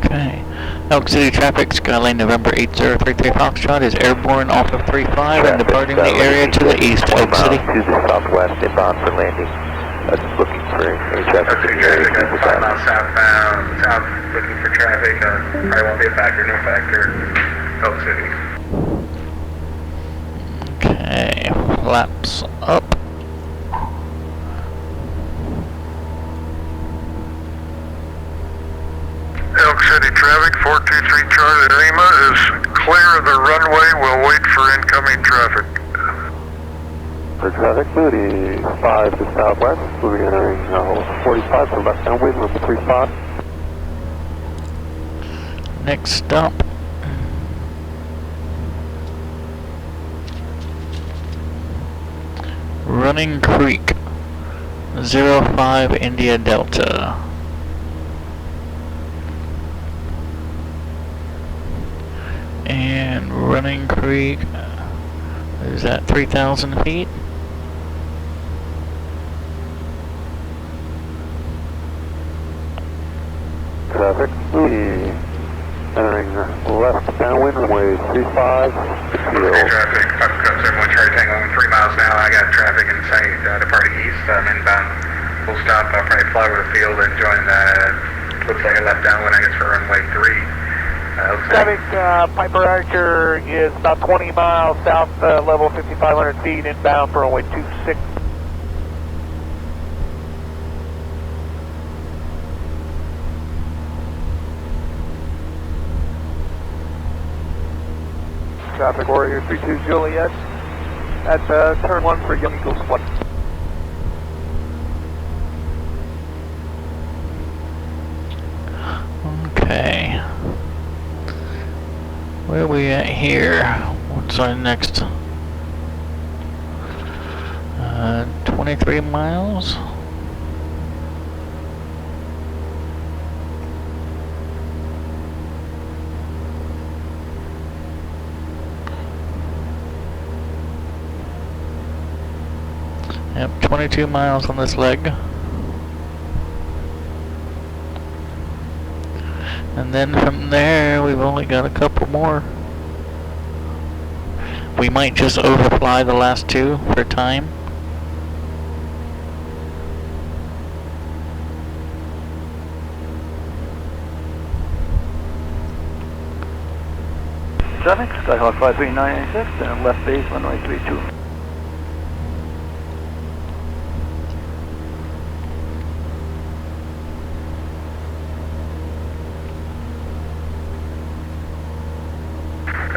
Speaker 1: Okay. Elk City traffic, Skyline November 8033 Foxtrot is airborne off of 35 and departing the area to the east, Elk City.
Speaker 11: To the southwest, inbound for landing. Just looking for any traffic.
Speaker 10: Elk City traffic, 5 miles southbound, south, looking for traffic. Probably won't be a factor, no factor. Elk City.
Speaker 1: Okay, flaps up.
Speaker 6: Elk City traffic, 423 Charlie Lima is clear of the runway. We'll wait for incoming traffic.
Speaker 11: For traffic, 35 to southwest. We're entering 45 for left downwind, number 35.
Speaker 1: Next stop. Running Creek, 05 India Delta. And Running Creek, is that 3,000 feet?
Speaker 11: Traffic, entering left downwind, runway 35.
Speaker 10: Okay, traffic, Papa Cup 71 Charlie Tango, I'm 3 miles now. I got traffic in sight, departing east. I'm inbound, full stop. I'll probably fly over the field and join the, looks like I left downwind, I guess, for runway 3.
Speaker 14: Traffic, Piper Archer is about 20 miles south, level 5,500 feet, inbound for runway 26. Traffic Warrior 32 Juliet at turn 1 for Young Eagles Flight.
Speaker 1: Okay. Where are we at here? What's our next? 23 miles? 22 miles on this leg. And then from there, we've only got a couple more. We might just overfly the last two for time.
Speaker 13: Traffic, Skyhawk 53996, and left base runway 32.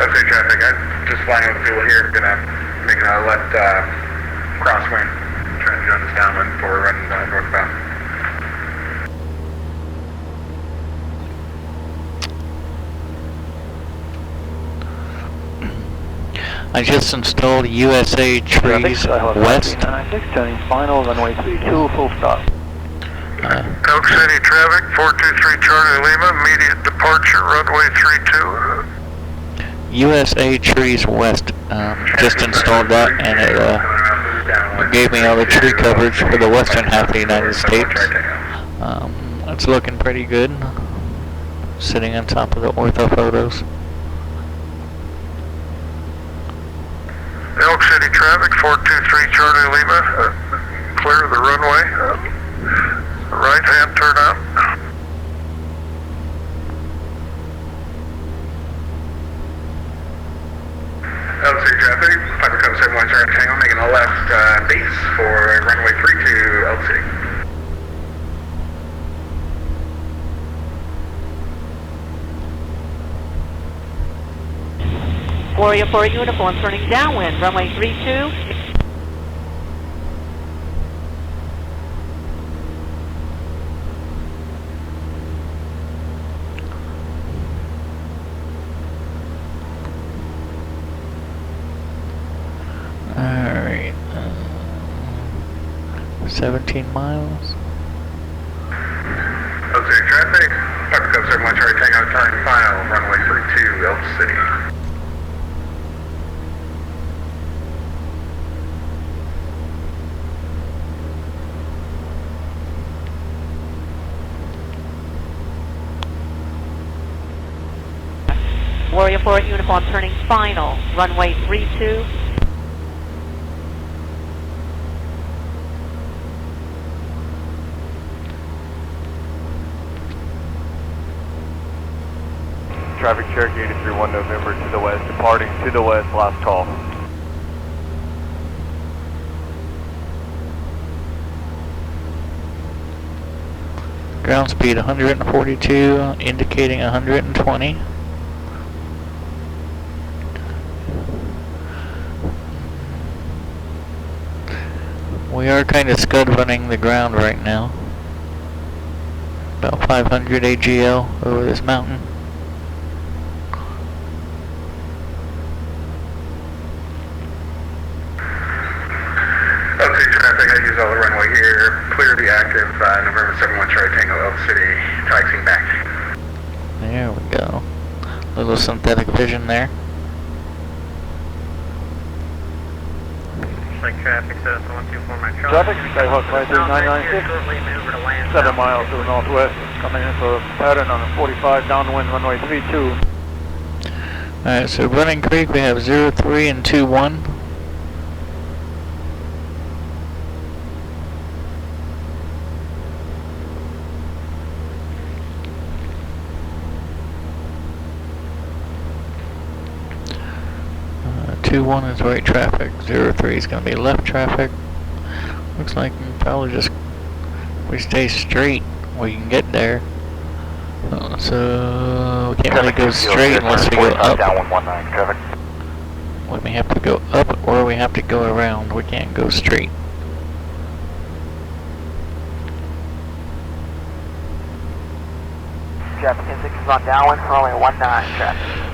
Speaker 10: Okay, traffic, I'm just flying over the field here, gonna make a left crosswind, trying to join this downwind before we run northbound.
Speaker 1: I just installed USA3's West.
Speaker 13: Turning final, runway 32, full stop.
Speaker 6: Elk City traffic, 423 Charlie Lima, immediate departure, runway 32.
Speaker 1: USA3's West. Just installed that, and it gave me all the tree coverage for the western half of the United States. It's looking pretty good. Sitting on top of the ortho photos.
Speaker 6: Elk City traffic, 423 Charlie Lima, clear the runway, right hand turn out.
Speaker 10: Elk City traffic, Piper Cub 71 Charlie Tango, making a left base for runway 32 Elk City.
Speaker 21: Warrior 4 uniform turning downwind, runway 32.
Speaker 1: Alright. 17 miles.
Speaker 10: Elk City traffic, Piper Cub 71 Charlie Tango, turning final, runway 32 Elk City.
Speaker 21: Warrior 4 uniform turning final, runway 32.
Speaker 15: Traffic Cherokee 831 November to the west, departing to the west, last call.
Speaker 1: Ground speed 142, indicating 120. We are kind of scud running the ground right now. About 500 AGL over this mountain.
Speaker 10: Okay, traffic, I use all the runway here. Clear the active November 71 Charlie Tango Elk City, taxiing back.
Speaker 1: There we go. Little synthetic vision there.
Speaker 9: Like traffic, 7124 my Charlie.
Speaker 13: Traffic, Skyhawk 53996, 7 miles to the northwest, coming in for a pattern on a 45 downwind, runway 32.
Speaker 1: Alright, so Running Creek we have 03 and 21. One is right traffic, 03 is going to be left traffic. Looks like we can probably just, if we stay straight, we can get there. So we can't really go straight unless we go up. We may have to go up or we have to go around. We can't go straight.
Speaker 3: Traffic 10-6 is on downwind for only 19 traffic.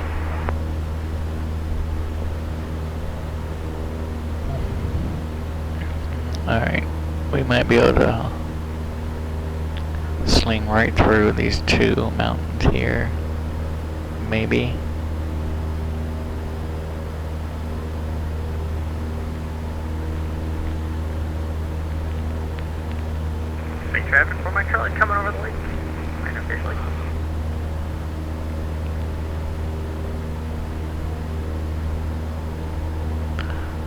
Speaker 1: Alright, we might be able to sling right through these two mountains here. Maybe.
Speaker 9: Mike Charlie coming over the lake. Officially.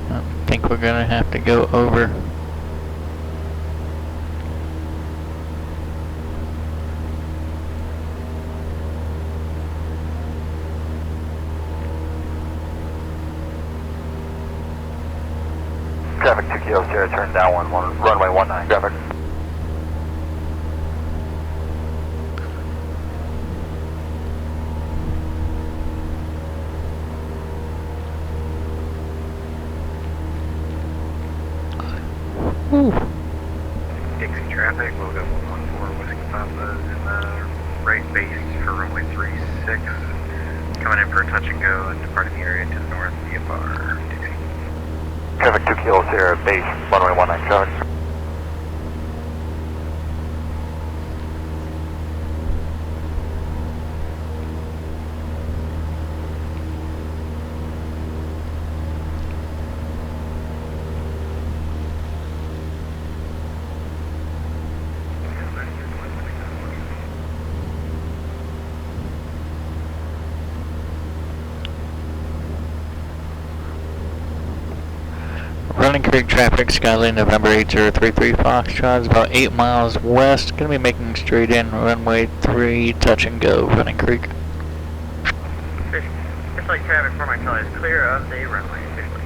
Speaker 1: I think we're gonna have to go over.
Speaker 11: Traffic 2 Kilo Sierra, turn down runway 19. Traffic.
Speaker 12: Dixie traffic, we'll go 114 Whiskey Papa in the right base for runway 36. Coming in for a touch and go and departing the area to the north, VFR, Dixie.
Speaker 11: Traffic 2 Kilo Sierra, base, runway 19. Traffic.
Speaker 1: Running Creek traffic, Skyline November 8033 Foxtrot is about 8 miles west. Gonna be making straight in runway 3, touch and go, Running Creek.
Speaker 9: Fish Lake traffic for Mike Charlie is clear of the runway officially.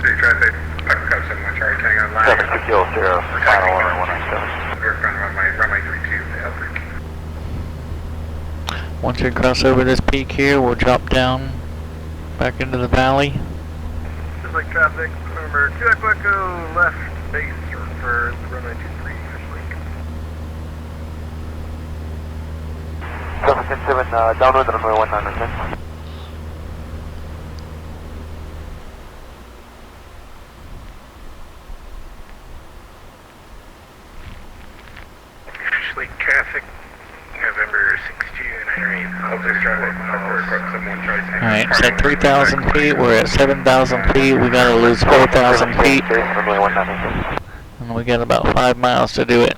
Speaker 10: City traffic, Pepper Cup 71 Charlie Tango line.
Speaker 11: Traffic 2 Kilo Sierra, final runway 197.
Speaker 10: We're from runway 32 to Elk Creek.
Speaker 1: Once we cross over this peak here, we'll drop down back into the valley.
Speaker 12: Fish Lake traffic, number 2 Echo left base for runway 23 Fish Lake.
Speaker 11: Traffic 10-7, downwind runway 19.
Speaker 12: Fish Lake traffic, November 62, 908.
Speaker 10: Traffic, Pepper Cup 71 Charlie Tango.
Speaker 1: Alright, it's at 3,000 feet, we're at 7,000 feet, we gotta lose 4,000 feet. And we got about 5 miles to do it.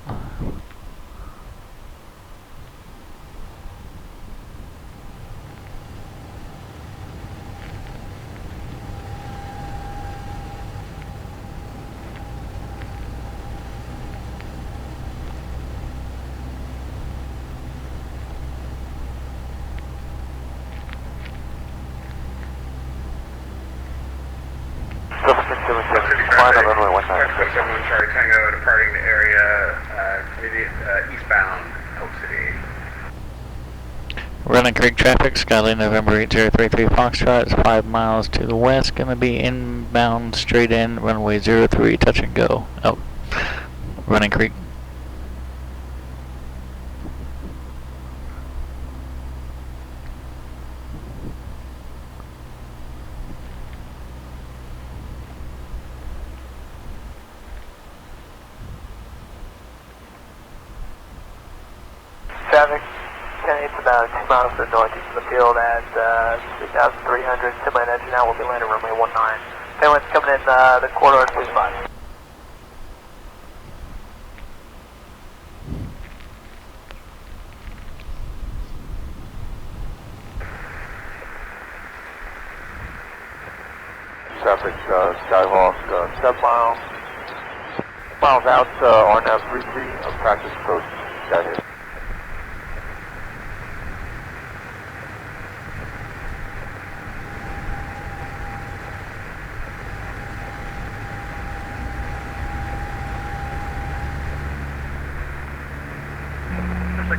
Speaker 10: Charlie Tango departing the area eastbound Elk City.
Speaker 1: Running Creek traffic, Skyline November 8033 Foxtrot is 5 miles to the west, gonna be inbound straight in, runway 03, touch and go. Oh, Running Creek.
Speaker 11: Traffic, 10-8's about 2 miles to the northeast of the field at 3,300. Semi engine out, we'll be landing runway 19. Anyone's coming in the corridor, please spot. Traffic, Skyhawk, 7 miles. Miles out, RNAV 33, practice approach, got it.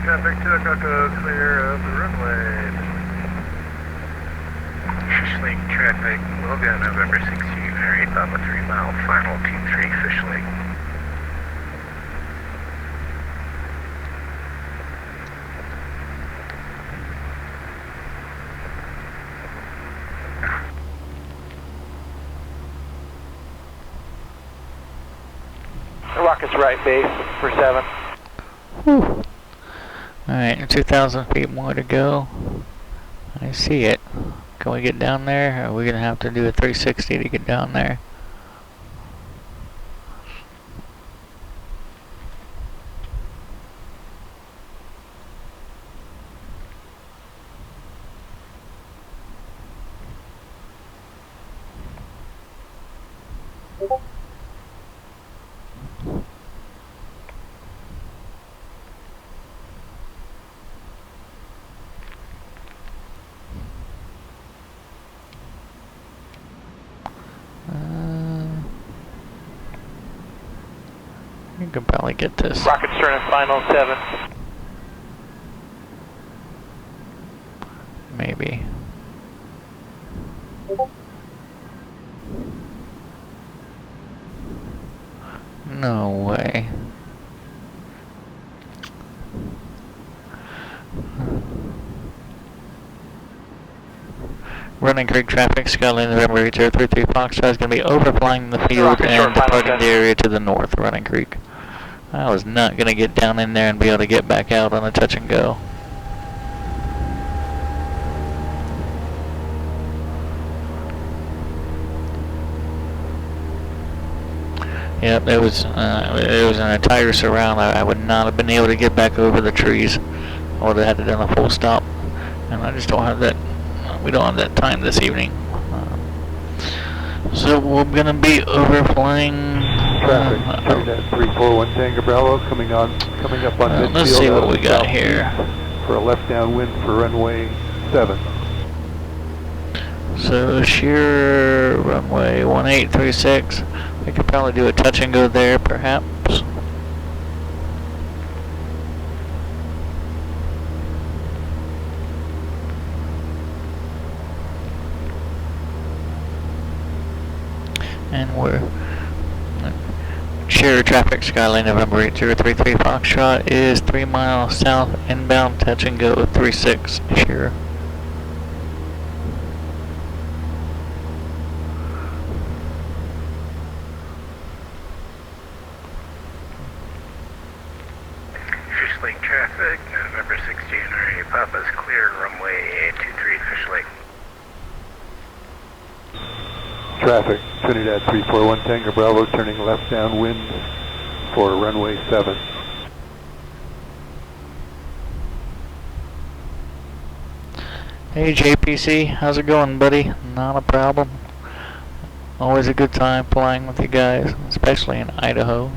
Speaker 12: Traffic 2 Echo clear of the runway. Fish Lake traffic, we'll be on November 16, 8 Papa 3 mile, final 23 Fish Lake.
Speaker 11: Rocket's right base for 7.
Speaker 1: Whew. Alright, 2,000 feet more to go. I see it. Can we get down there? Or are we going to have to do a 360 to get down there? You can probably get this.
Speaker 14: Rocket stern and final 7.
Speaker 1: Maybe. No way. Running Creek traffic, Skyline November 8033 Foxtrot is going to be overflying the field and departing the area to the north, Running Creek. I was not going to get down in there and be able to get back out on a touch and go. Yep, it was an entire surround. I would not have been able to get back over the trees. I would have had to done a full stop, and I just don't have that. We don't have that time this evening. So we're gonna be overflying.
Speaker 4: Traffic. 341 Tango Bravo coming up on midfield.
Speaker 1: Let's see what we got here.
Speaker 4: For a left downwind for runway 7.
Speaker 1: So sheer runway 1836. We could probably do a touch and go there, perhaps. And we're sheer traffic, Skyline November 8033 Foxtrot is 3 miles south, inbound, touch and go 36 sheer.
Speaker 6: Fishlake traffic, November 6 January, Papa's clear, runway 23 Fishlake.
Speaker 4: Traffic, Trinidad 341 Tango Bravo turning left downwind for runway 7.
Speaker 1: Hey JPC, how's it going, buddy? Not a problem. Always a good time flying with you guys, especially in Idaho.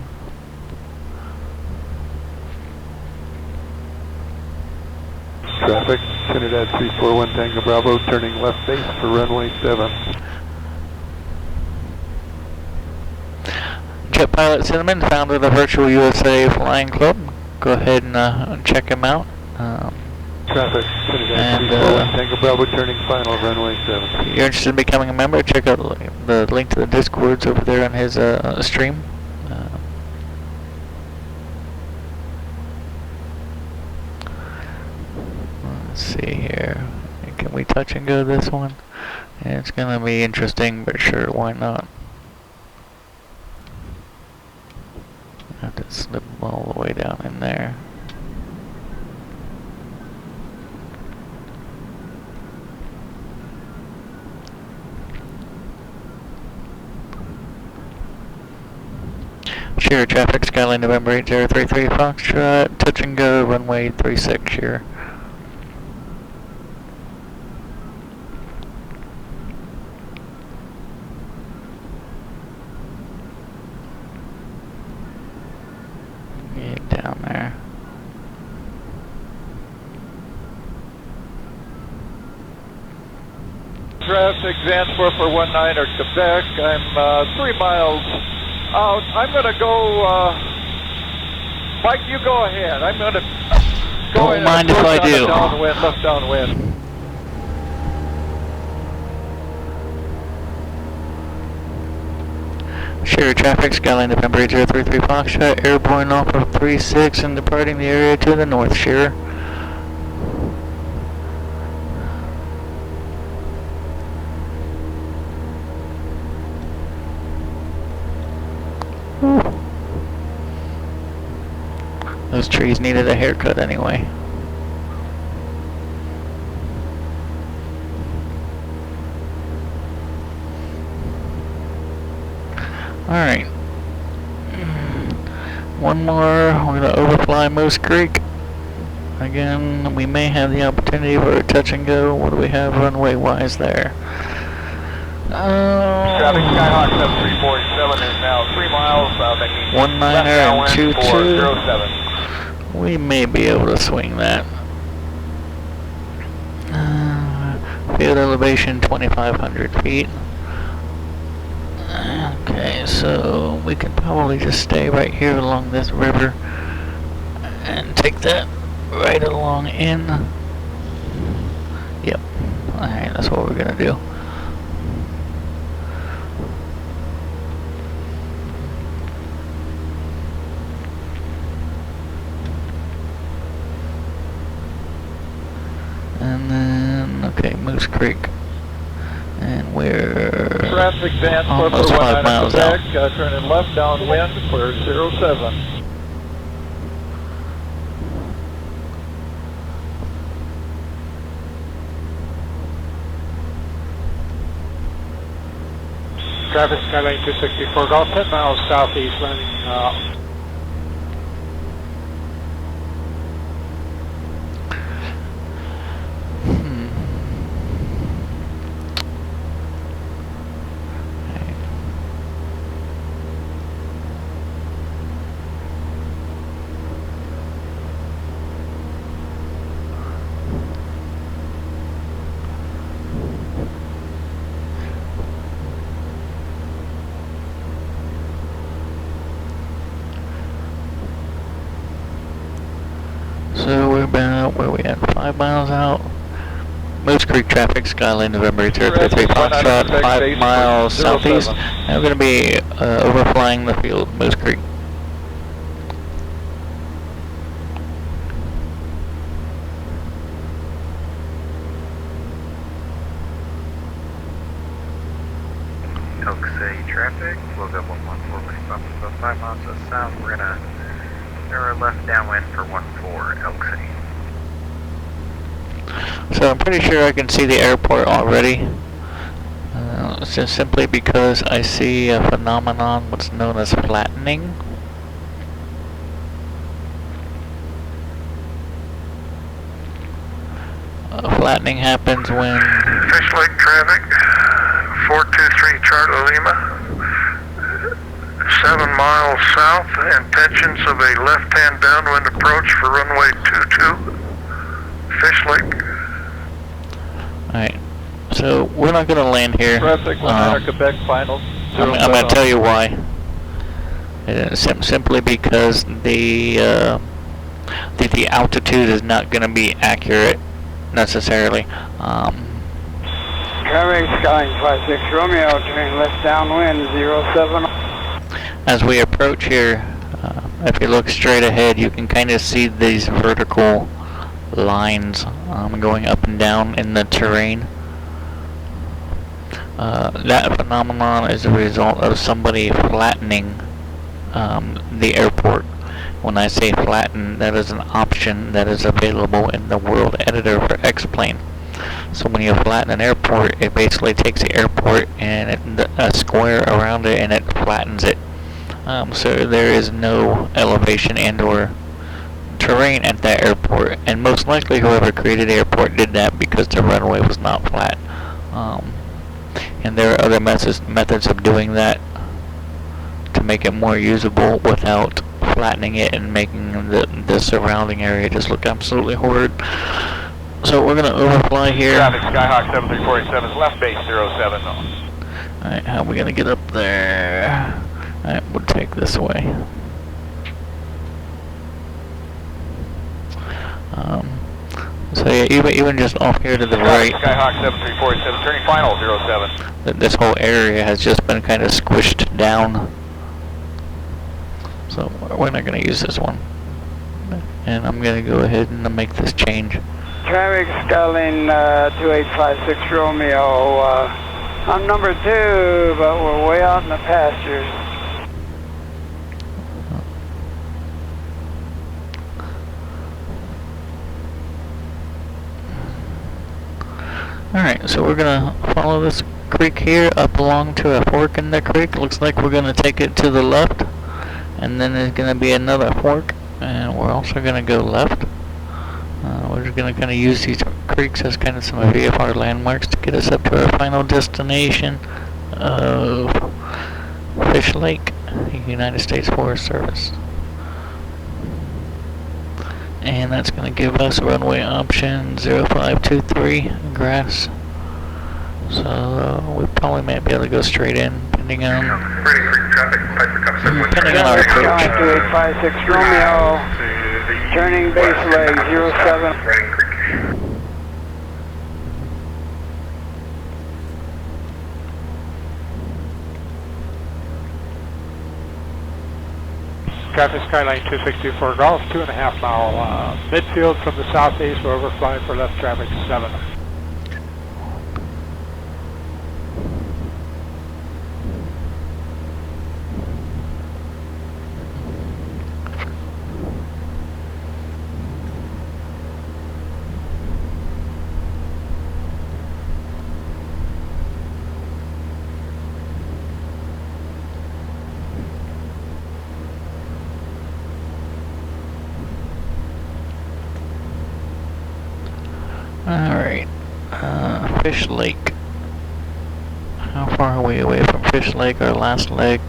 Speaker 4: Traffic, Trinidad 341 Tango Bravo turning left base for runway 7.
Speaker 1: Jet Pilot Cinnamon, founder of the Virtual USA Flying Club. Go ahead and check him out.
Speaker 4: Traffic, Trinidad 341 Tango Bravo turning final runway 7.
Speaker 1: If you're interested in becoming a member, check out the link to the Discords over there on his stream. Let's see here. Can we touch and go this one? Yeah, it's gonna be interesting, but sure, why not? I have to slip all the way down in there. Sheer traffic, Skyline November 8033 Foxtrot, touch and go, runway 36 sheer. Get down there.
Speaker 8: Traffic, Zanzibar for 19 or Quebec. I'm 3 miles out. I'm going to go, Mike, you go ahead. I'm going to go
Speaker 1: Don't mind if I do.
Speaker 8: Downwind, left downwind.
Speaker 1: Sheer traffic, Skyline November 8033 Foxtrot, airborne off of 36 and departing the area to the north, sheer. Those trees needed a haircut anyway. Alright. One more, we're going to overfly Moose Creek. Again, we may have the opportunity for a touch and go. What do we have runway wise there?
Speaker 8: Traffic Skyhawk 7347 is now 3 miles, making
Speaker 1: 19er and 22.
Speaker 8: 407.
Speaker 1: We may be able to swing that. Field elevation 2,500 feet. Okay, so we can probably just stay right here along this river and take that right along in. Yep. Alright, that's what we're gonna do. And then, okay, Moose Creek. And we're
Speaker 8: Traffic van
Speaker 1: almost 5 miles out.
Speaker 8: Turning left downwind for 07. Traffic Skyline 264 Golf, 10 miles southeast, landing
Speaker 1: So we're about, where we at, 5 miles out. Moose Creek traffic, Skyline November 033 Foxtrot, 5 miles southeast. And we're going to be overflying the field, Moose Creek.
Speaker 12: Elk City traffic, we'll go 114 up about 5 miles to the south. We're gonna mirror left downwind for 14 Elk City.
Speaker 1: So I'm pretty sure I can see the airport already. It's just simply because I see a phenomenon what's known as flattening. Flattening happens when
Speaker 6: Fish Lake traffic, 423 Charlie Lima, 7 miles south, intentions of a left-hand downwind approach for runway 22, Fish Lake.
Speaker 1: Alright, so we're not going to land here.
Speaker 8: Traffic, Quebec final.
Speaker 1: I'm going to tell you why. Simply because the altitude is not going to be accurate necessarily.
Speaker 5: Traffic Skyline 56 Romeo, turning left downwind 07.
Speaker 1: As we approach here, if you look straight ahead, you can kind of see these vertical lines going up and down in the terrain. That phenomenon is a result of somebody flattening the airport. When I say flatten, that is an option that is available in the World Editor for X-Plane. So when you flatten an airport, it basically takes the airport and a square around it and it flattens it. So there is no elevation and or terrain at that airport, and most likely whoever created the airport did that because the runway was not flat. And there are other methods of doing that to make it more usable without flattening it and making the surrounding area just look absolutely horrid. So we're going to overfly here.
Speaker 8: Traffic Skyhawk 7347 left base 07.
Speaker 1: Alright, how are we going to get up there? Alright, we'll take this way. So yeah, even just off here to the right,
Speaker 8: Skyhawk 7347 turning final 07.
Speaker 1: This whole area has just been kind of squished down. So we're not going to use this one. And I'm going to go ahead and make this change.
Speaker 5: Traffic Skyline 2856 Romeo. I'm number 2, but we're way out in the pastures.
Speaker 1: Alright, so we're gonna follow this creek here up along to a fork in the creek. Looks like we're gonna take it to the left, and then there's gonna be another fork, and we're also gonna go left. We're just gonna kind of use these creeks as kind of some VFR landmarks to get us up to our final destination of Fish Lake, United States Forest Service. And that's going to give us runway option 0523 grass. So we probably might be able to go straight in, depending on our approach.
Speaker 5: 2856 Romeo, turning base leg 07.
Speaker 2: Traffic Skyline 2624 Golf, 2.5 mile midfield from the southeast. We're overflying for left traffic 7.
Speaker 1: Alright, Fish Lake. How far are we away from Fish Lake, our last leg?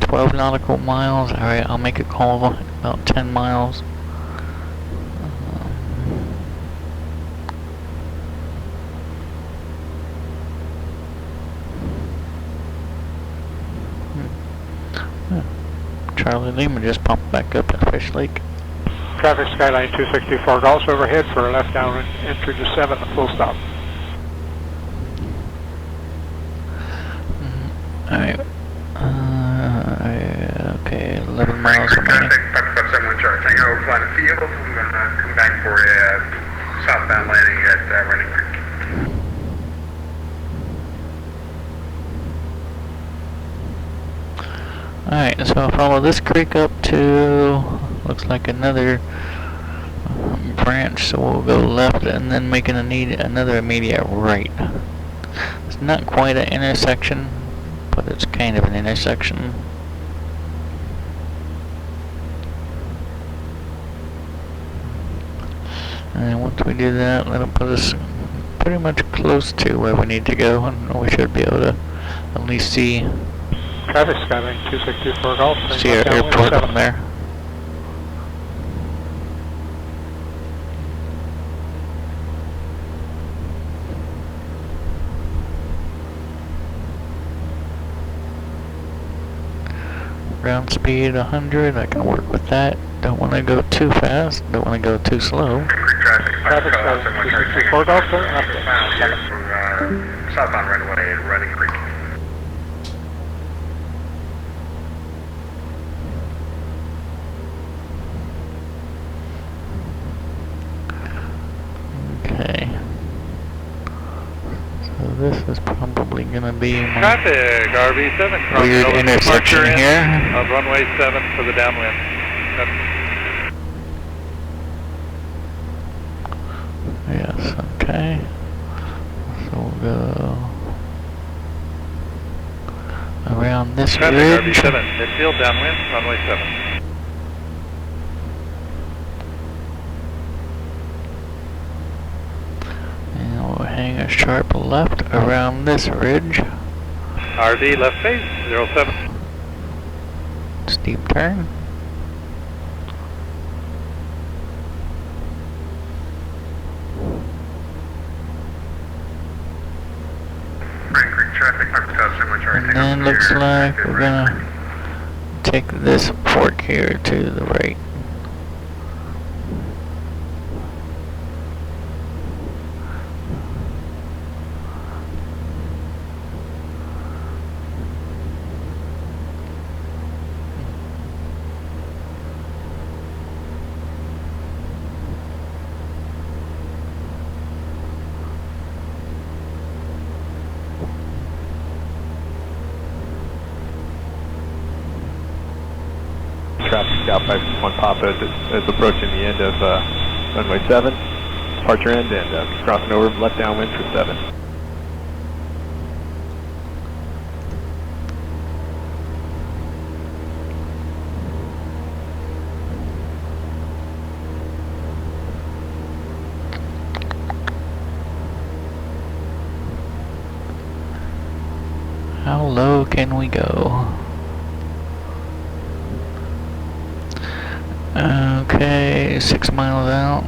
Speaker 1: 12 nautical miles. Alright, I'll make a call about 10 miles. Charlie Lima just popped back up at Fish Lake.
Speaker 2: Traffic Skyline 264 Golf overhead for a left down entry to 7, full stop.
Speaker 1: Alright. Okay, 11 miles remaining.
Speaker 10: Traffic 571 Charlie Tango, overflying the field. I'm going to come back for a southbound landing at Running Creek.
Speaker 1: Alright, so I'll follow this creek up to, looks like another branch, so we'll go left and then make another immediate right. It's not quite an intersection, but it's kind of an intersection. And once we do that, that'll put us pretty much close to where we need to go, and we should be able to at least see
Speaker 2: Traffic Skyline 264 Golf.
Speaker 1: See our airport from there. Ground speed 100, I can work with that. Don't want to go too fast, don't want to go too slow.
Speaker 2: Traffic Skyline 264 Golf,
Speaker 10: southbound runway at Running Creek.
Speaker 1: Okay. So this is probably going to be my
Speaker 2: traffic RV7
Speaker 1: weird intersection here.
Speaker 2: Of runway 7 for the downwind.
Speaker 1: Yes, okay. So we'll go around this
Speaker 2: traffic
Speaker 1: ridge.
Speaker 2: RV7, midfield downwind, runway 7.
Speaker 1: Hang a sharp left around this ridge.
Speaker 2: RV left base 07.
Speaker 1: Steep turn. And then looks like we're gonna take this fork here to the right.
Speaker 15: Traffic Scout 561 Papa is approaching the end of runway 7. departure end and crossing over left downwind for 7.
Speaker 1: How low can we go? Okay, 6 miles out.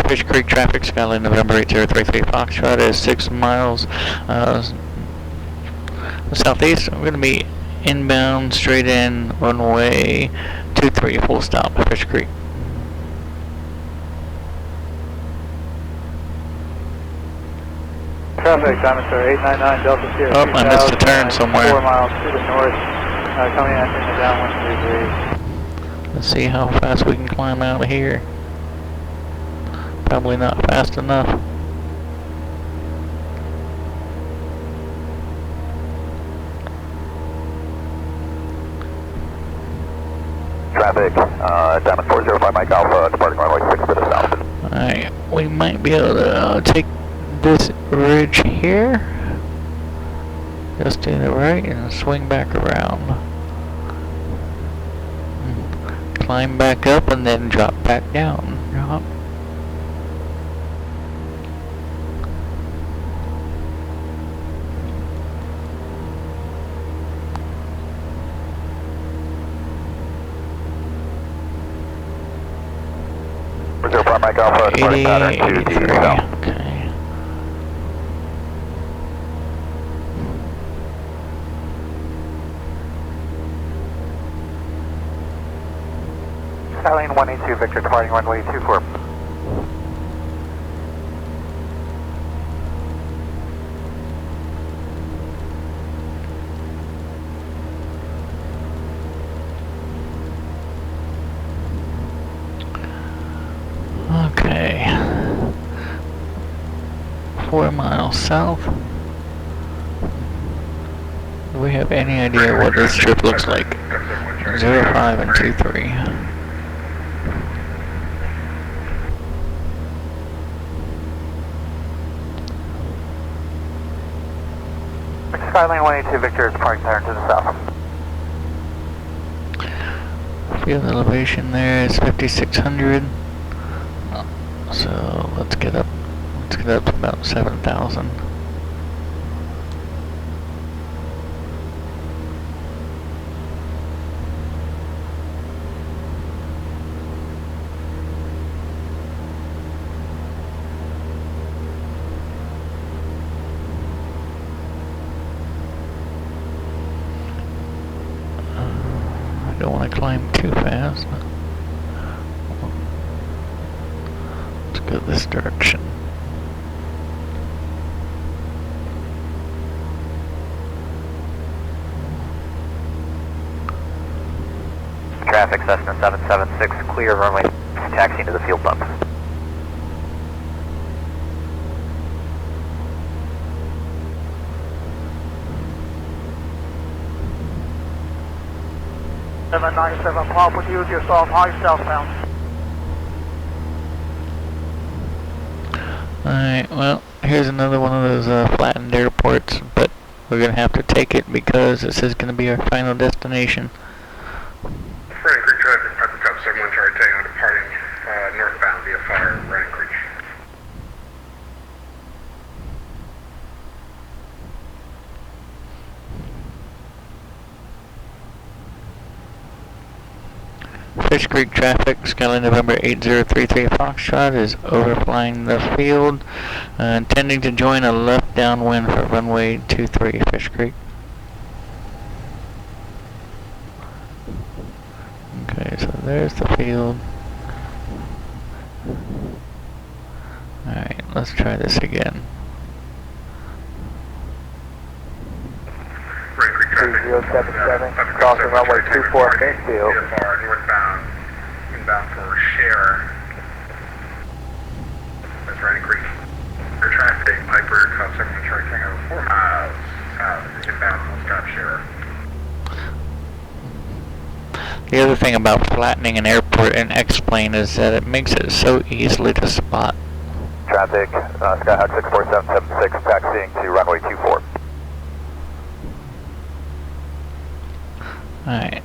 Speaker 1: Fish Creek traffic, Skyline November 8033 Foxtrot is 6 miles southeast. We're going to be inbound, straight in, runway 23, full stop, Fish Creek.
Speaker 3: Traffic, Diameter 899 Delta Sierra.
Speaker 1: Oh, I missed a turn somewhere.
Speaker 3: 4 miles to the north, coming in the downwind 33.
Speaker 1: Let's see how fast we can climb out of here. Probably not fast enough.
Speaker 13: Traffic, Diamond 405 Mike Alpha, departing runway 6 to the south.
Speaker 1: Alright, we might be able to take this ridge here. Just to the right and swing back around. Climb back up and then drop back down. Drop.
Speaker 13: Mike Alpha, departing pattern 2 to south.
Speaker 1: Okay.
Speaker 3: Skyline 182 Victor, departing runway 24.
Speaker 1: Okay. 4 miles south. Do we have any idea what this strip looks like? 05 and 23.
Speaker 3: Skyline 182 Victor, departing pattern to the south.
Speaker 1: Field elevation there is 5,600. So let's get up to about 7,000. I don't want to climb too fast. Let's go this direction.
Speaker 13: Traffic, Cessna 776, clear runway, taxiing to the field bump.
Speaker 3: Papa, use yourself high southbound.
Speaker 1: Alright, well, here's another one of those flattened airports, but we're going to have to take it because this is going to be our final destination.
Speaker 10: Running Creek traffic, Papa Cup 71 Charlie Tango, departing northbound VFR, Running Creek.
Speaker 1: Fish Creek traffic, Skyline November 8033 Foxtrot is overflying the field, intending to join a left downwind for runway 23 Fish Creek. Okay, so there's the field. Alright, let's try this again.
Speaker 3: 3077, crossing runway 24 infield.
Speaker 10: VFR, northbound, inbound for share. That's Running Creek. For traffic, Piper, Cup 71 Charlie Tango, 4 miles south, inbound full stop share.
Speaker 1: The other thing about flattening an airport in X-plane is that it makes it so easily to spot.
Speaker 7: Traffic, Skyhawk 64776, taxiing to runway 24.
Speaker 1: Alright.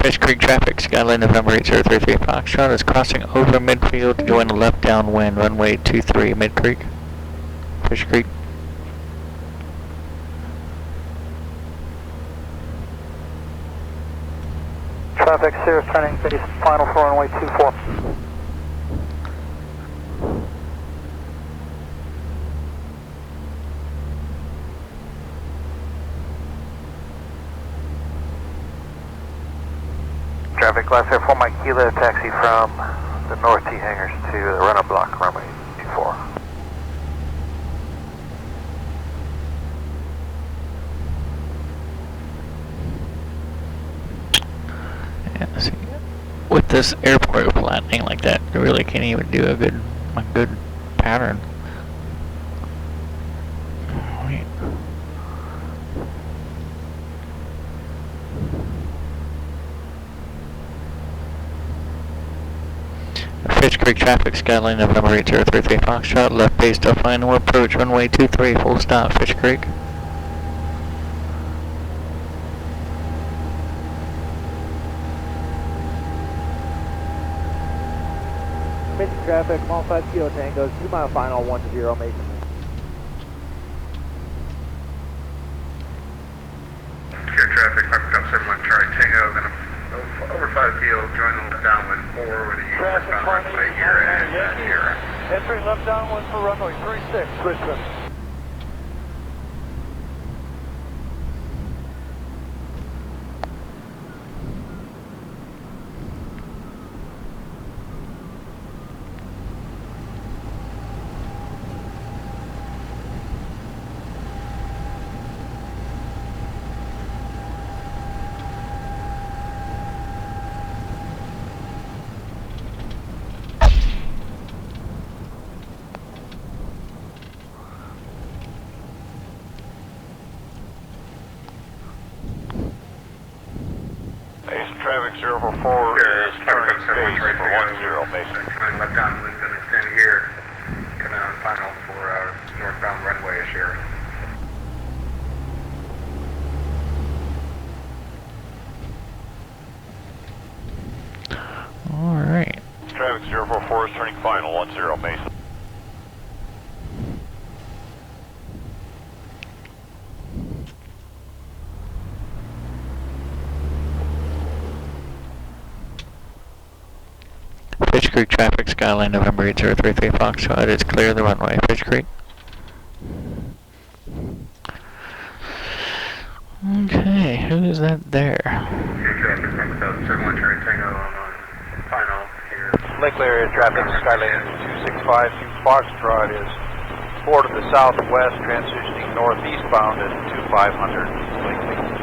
Speaker 1: Fish Creek traffic, Skyline November 8033 Foxtrot is crossing over midfield to join the left downwind, runway 23 Mid Creek. Fish Creek.
Speaker 3: Traffic, Cirrus turning base, final for runway 24.
Speaker 7: Traffic, Glass Air 4 Mike Kilo, taxi from the North T hangars to the run-up block, runway 24.
Speaker 1: Yeah, see, with this airport flattening like that, you really can't even do a good pattern. Wait. Fish Creek traffic, Skyline November 8033 Foxtrot, left base to final approach, runway 23, full stop, Fish Creek.
Speaker 3: Missing traffic, Mall 5 Kilo Tango, 2 mile final, 10 Mason.
Speaker 10: Secure traffic, 571 Charlie Tango, gonna over 5 field, join the downwind 4 with the westbound runway here and here.
Speaker 3: Entering left downwind for runway 36, Richmond.
Speaker 8: Traffic 044 is turning base for 10 Mason.
Speaker 10: Left downwind, gonna stand here. Come out final for northbound runway here.
Speaker 1: Alright.
Speaker 8: Traffic 044 is turning final, 10 Mason.
Speaker 1: Fish Creek traffic, Skyline November 8033 Foxtrot, it's clear of the runway, Fish Creek. Okay, who is that there?
Speaker 10: Traffic from South 71 Charlie Tango on final here.
Speaker 20: Lake area traffic, Skyline 265 to Foxtrot is 4 to the southwest, transitioning northeastbound at 2500 Lakely.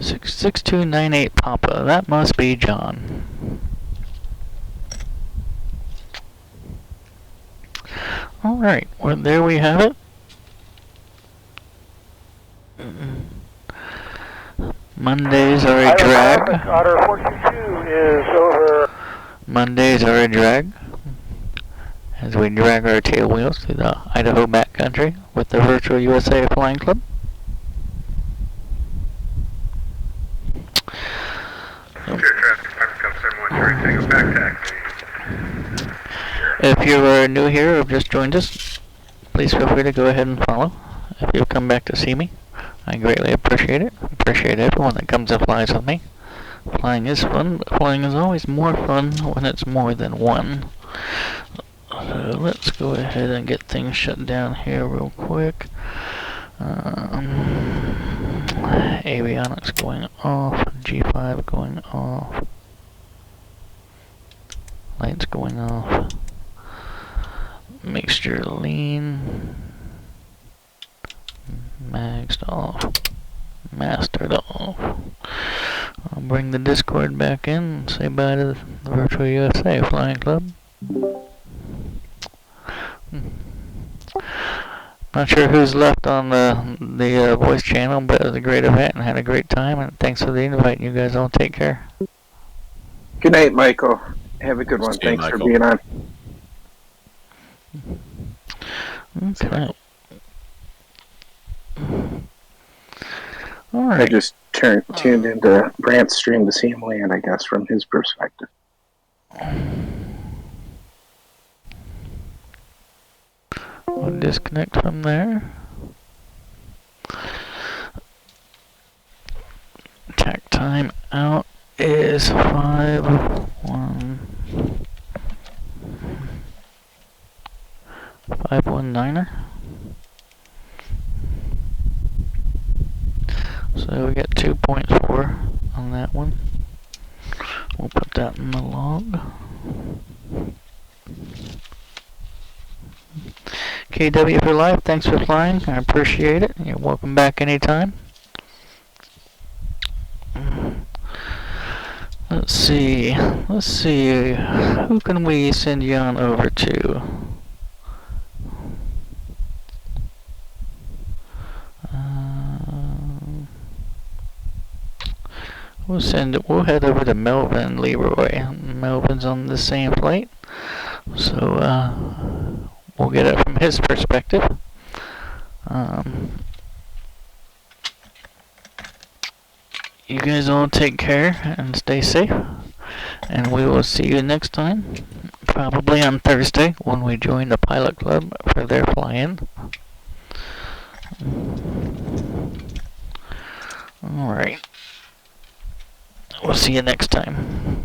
Speaker 1: 66298 Papa, that must be John. Alright, well there we have it. Mondays are a drag.
Speaker 3: Otter 422 is over.
Speaker 1: Mondays are a drag as we drag our tail wheels through the Idaho backcountry with the virtual USA Flying Club. If you are new here or have just joined us, please feel free to go ahead and follow. If you'll come back to see me, I greatly appreciate it. Appreciate everyone that comes and flies with me. Flying is fun, but flying is always more fun when it's more than one. So let's go ahead and get things shut down here real quick. Avionics going off, G5 going off, lights going off, mixture lean, maxed off, mastered off. I'll bring the Discord back in and say bye to the Virtual USA Flying Club. Not sure who's left on the voice channel, but it was a great event and had a great time. And thanks for the invite. You guys all take care.
Speaker 18: Good night, Michael. Have a good one. Thanks for being on.
Speaker 1: Okay. All right.
Speaker 18: I just tuned into Brant's stream to see him land, I guess, from his perspective.
Speaker 1: We'll disconnect from there. Tack time out is 519er. So we got 2.4 on that one. We'll put that in the log. KW for life, thanks for flying. I appreciate it. You're welcome back anytime. Let's see. Who can we send you on over to? We'll head over to Melvin Leroy. Melvin's on the same flight. So we'll get it from his perspective. You guys all take care and stay safe. And we will see you next time. Probably on Thursday when we join the pilot club for their fly-in. Alright. We'll see you next time.